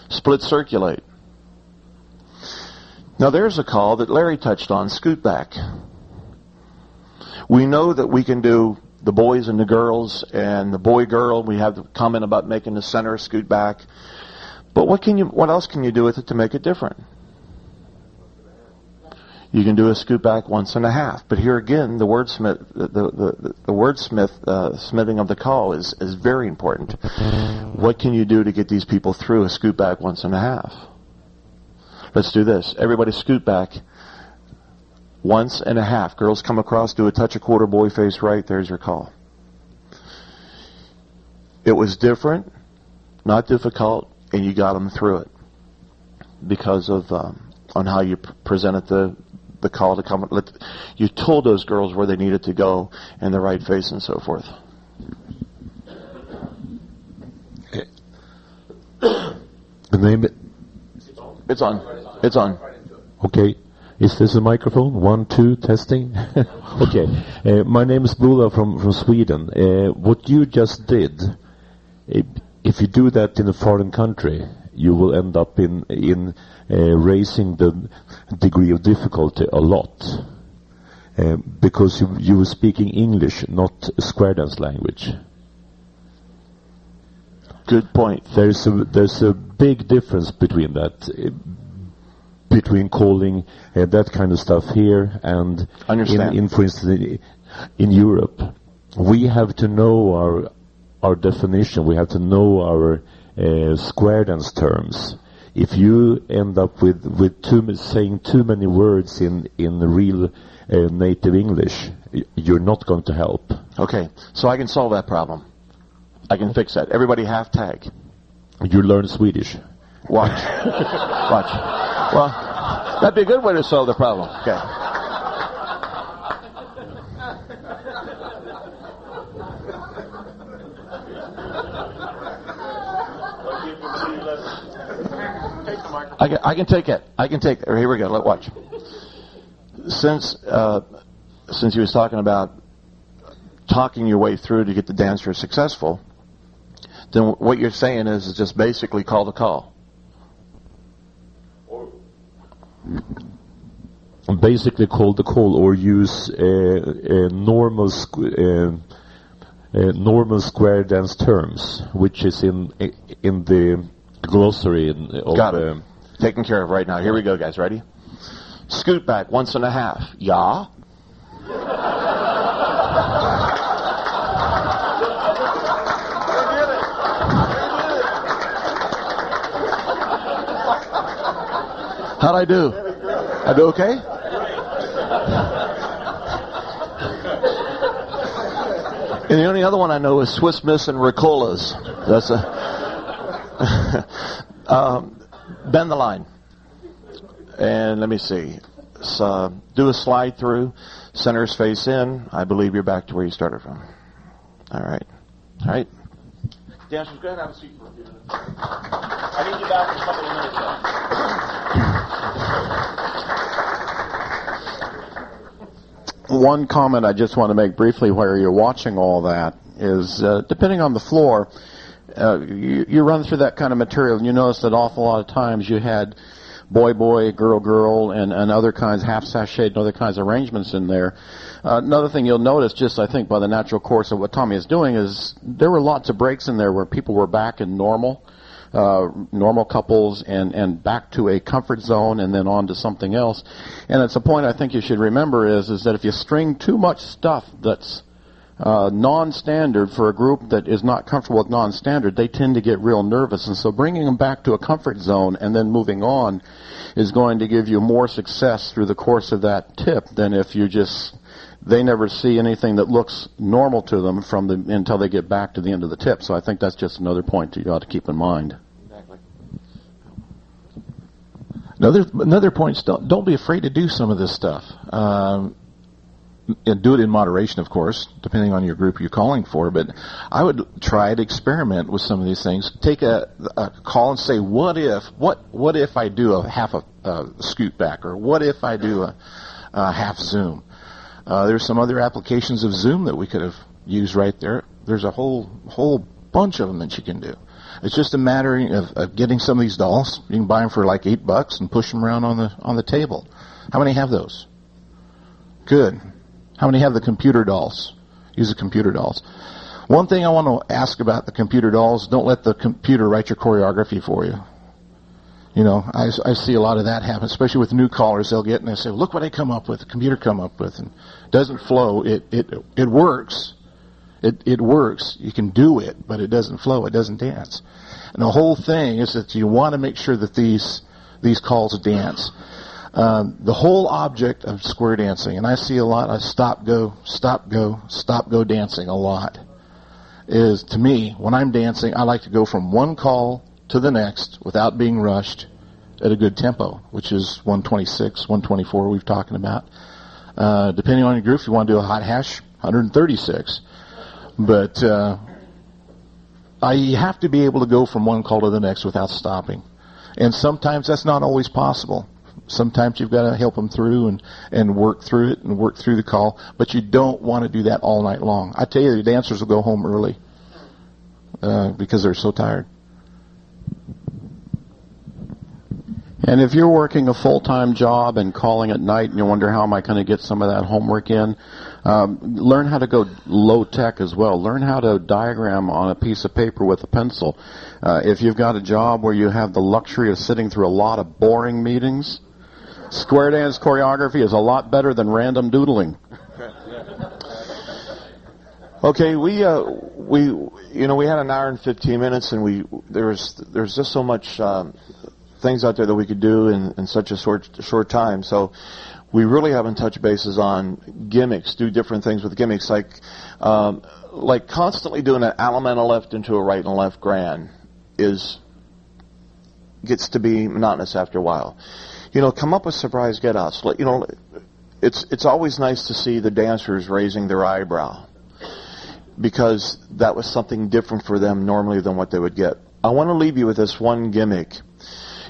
Split circulate. Now there's a call that Larry touched on, scoot back. We know that we can do the boys and the girls and the boy-girl. We have the comment about making the center scoot back. But what else can you do with it to make it different? You can do a scoot back once and a half. But here again, the wordsmith, smithing of the call is very important. What can you do to get these people through a scoot back once and a half? Let's do this. Everybody scoot back Once and a half. Girls come across, do a touch a quarter, boy face right, there's your call. It was different, not difficult, and you got them through it because of on how you presented the call to come. You told those girls where they needed to go and the right face and so forth. The name? It's on. It's on. Okay. Is this a microphone? 1, 2, testing. Okay. My name is Bula from Sweden. What you just did, if you do that in a foreign country, you will end up in raising the degree of difficulty a lot. Because you were speaking English, not square dance language. Good point. There's a big difference between that. Between calling that kind of stuff here and in for instance, in Europe, we have to know our definition. We have to know our square dance terms. If you end up with saying too many words in real native English, you're not going to help. Okay, so I can solve that problem. I can fix that. Everybody half tag. You learn Swedish. Watch. Watch. Well, that'd be a good way to solve the problem. Okay. I can take it. I can take it. Here we go. Let's watch. Since he was talking about talking your way through to get the dancer successful, then what you're saying is just basically call the call. Basically call the call or use normal square dance terms, which is in the glossary of Got it. Taken care of right now. Here we go, guys. Ready? Scoot back once and a half. Ja. How'd I do? I do okay? And the only other one I know is Swiss Miss and Ricolas. That's bend the line. And let me see. So, do a slide through. Center's face in. I believe you're back to where you started from. All right. All right. Dancers, go ahead and have a seat for a few minutes. I need you back in a couple of minutes, though. One comment I just want to make briefly where you're watching all that is, depending on the floor, you run through that kind of material and you notice that an awful lot of times you had boy, girl, and other kinds, half sachet and other kinds of arrangements in there. Another thing you'll notice, just I think by the natural course of what Tommy is doing, is there were lots of breaks in there where people were back in normal couples and back to a comfort zone and then on to something else. And it's a point I think you should remember is that if you string too much stuff that's non-standard for a group that is not comfortable with non-standard, they tend to get real nervous. And so bringing them back to a comfort zone and then moving on is going to give you more success through the course of that tip than if you just, they never see anything that looks normal to them until they get back to the end of the tip. So I think that's just another point that you ought to keep in mind. Exactly. Another point is don't be afraid to do some of this stuff. And do it in moderation, of course, depending on your group you're calling for. But I would try to experiment with some of these things. Take a call and say, what if I do a half a scoot back, or what if I do a half zoom? There's some other applications of Zoom that we could have used right there. There's a whole bunch of them that you can do. It's just a matter of getting some of these dolls. You can buy them for like $8 and push them around on the table. How many have those? Good. How many have the computer dolls? Use the computer dolls. One thing I want to ask about the computer dolls, don't let the computer write your choreography for you. You know, I see a lot of that happen, especially with new callers. They'll get and they say, look what I come up with, the computer come up with. And it doesn't flow. It works. It works. You can do it, but it doesn't flow. It doesn't dance. And the whole thing is that you want to make sure that these calls dance. The whole object of square dancing, and I see a lot of stop, go dancing a lot, is, to me, when I'm dancing, I like to go from one call to the next without being rushed at a good tempo, which is 126, 124 we've talking about. Depending on your group, if you want to do a hot hash, 136. But you have to be able to go from one call to the next without stopping. And sometimes that's not always possible. Sometimes you've got to help them through and work through it and work through the call. But you don't want to do that all night long. I tell you, the dancers will go home early because they're so tired. And if you're working a full-time job and calling at night and you wonder how am I going to get some of that homework in, learn how to go low-tech as well. Learn how to diagram on a piece of paper with a pencil. If you've got a job where you have the luxury of sitting through a lot of boring meetings, square dance choreography is a lot better than random doodling. Okay, we had an hour and 15 minutes, and there's just so much things out there that we could do in such a short time. So we really haven't touched bases on gimmicks. Do different things with gimmicks, like constantly doing an Allemande and a left into a right and a left grand gets to be monotonous after a while. Come up with surprise get-outs. It's always nice to see the dancers raising their eyebrow, because that was something different for them normally than what they would get. I want to leave you with this one gimmick.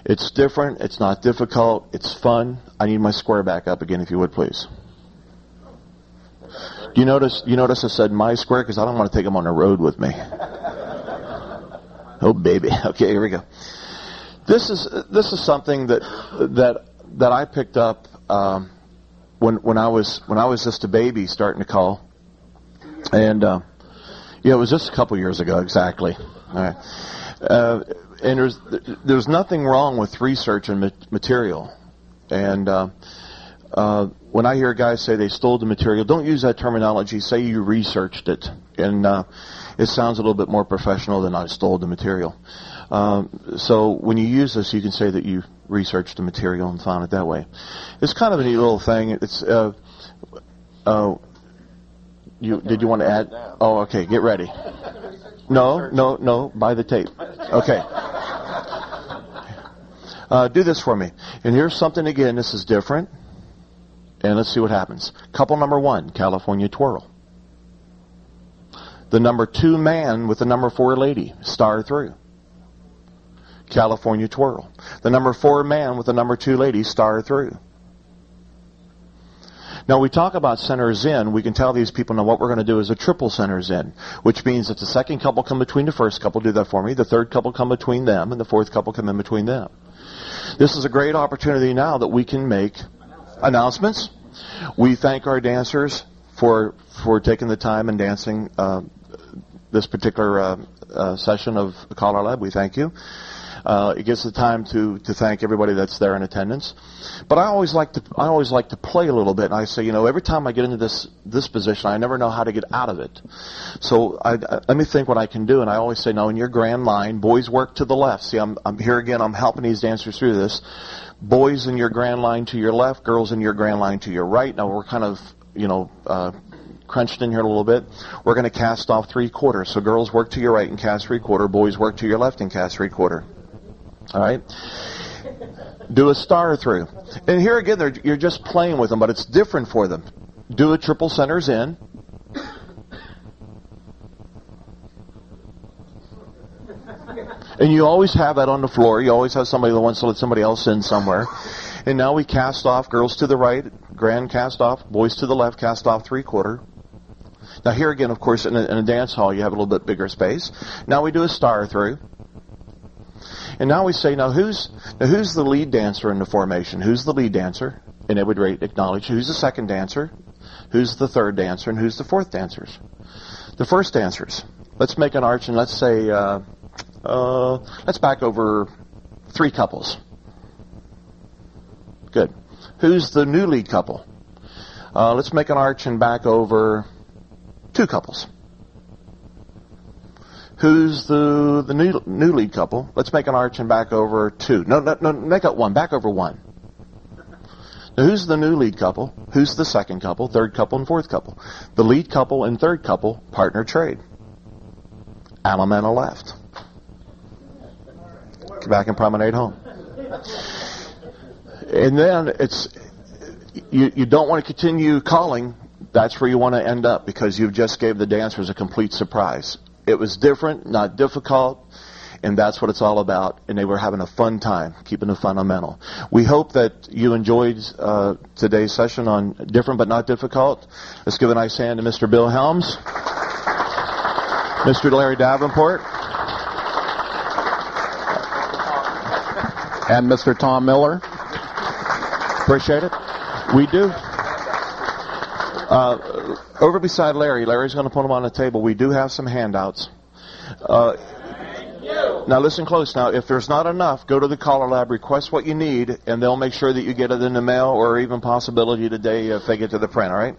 It's different, it's not difficult, it's fun. I need my square back up again, if you would, please. Do you notice I said my square, because I don't want to take them on the road with me. Oh, baby. Okay, here we go. This is something that I picked up when I was just a baby starting to call. And it was just a couple years ago, exactly. All right. And there's nothing wrong with research and material. And when I hear guys say they stole the material, don't use that terminology. Say you researched it. And it sounds a little bit more professional than I stole the material. So when you use this, you can say that you researched the material and found it that way. It's kind of a neat little thing. It's did you want to add? Oh, okay. Get ready. No. Buy the tape. Okay. Do this for me. And here's something again. This is different. And let's see what happens. Couple number 1, California twirl. The number 2 man with the number 4 lady, star through. California twirl. The number 4 man with the number 2 lady, star through. Now, we talk about centers in. We can tell these people, now what we're going to do is a triple centers in, which means that the second couple come between the first couple, do that for me. The third couple come between them, and the fourth couple come in between them. This is a great opportunity now that we can make announcements. We thank our dancers for taking the time and dancing this particular session of CALLERLAB. We thank you. It gives the time to thank everybody that's there in attendance. But I always like to play a little bit, and I say, every time I get into this position, I never know how to get out of it. So let me think what I can do, and I always say, now in your grand line, boys work to the left. See, I'm here again. I'm helping these dancers through this. Boys in your grand line to your left, girls in your grand line to your right. Now we're kind of crunched in here a little bit. We're going to cast off 3/4. So girls work to your right and cast 3/4. Boys work to your left and cast 3/4. All right? Do a star through. And here again, you're just playing with them, but it's different for them. Do a triple centers in. And you always have that on the floor. You always have somebody that wants to let somebody else in somewhere. And now we cast off, girls to the right, grand cast off, boys to the left, cast off 3/4. Now here again, of course, in a dance hall, you have a little bit bigger space. Now we do a star through. And now we say, who's the lead dancer in the formation? Who's the lead dancer? And it would acknowledge who's the second dancer, who's the third dancer, and who's the fourth dancers. The first dancers. Let's make an arch and let's say, let's back over 3 couples. Good. Who's the new lead couple? Let's make an arch and back over 2 couples. Who's the new lead couple? Let's make an arch and back over 2. No, make up 1. Back over 1. Now, who's the new lead couple? Who's the second couple, third couple, and fourth couple? The lead couple and third couple partner trade. Alamana left. Come back and promenade home. And then it's you don't want to continue calling. That's where you want to end up, because you've just gave the dancers a complete surprise. It was different, not difficult, and that's what it's all about. And they were having a fun time, keeping it fundamental. We hope that you enjoyed today's session on different but not difficult. Let's give a nice hand to Mr. Bill Helms, Mr. Larry Davenport, and Mr. Tom Miller. Appreciate it. We do. Over beside Larry. Larry's going to put them on the table. We do have some handouts. Now listen close. Now, if there's not enough, go to the CALLERLAB, request what you need, and they'll make sure that you get it in the mail, or even possibility today if they get to the print, all right?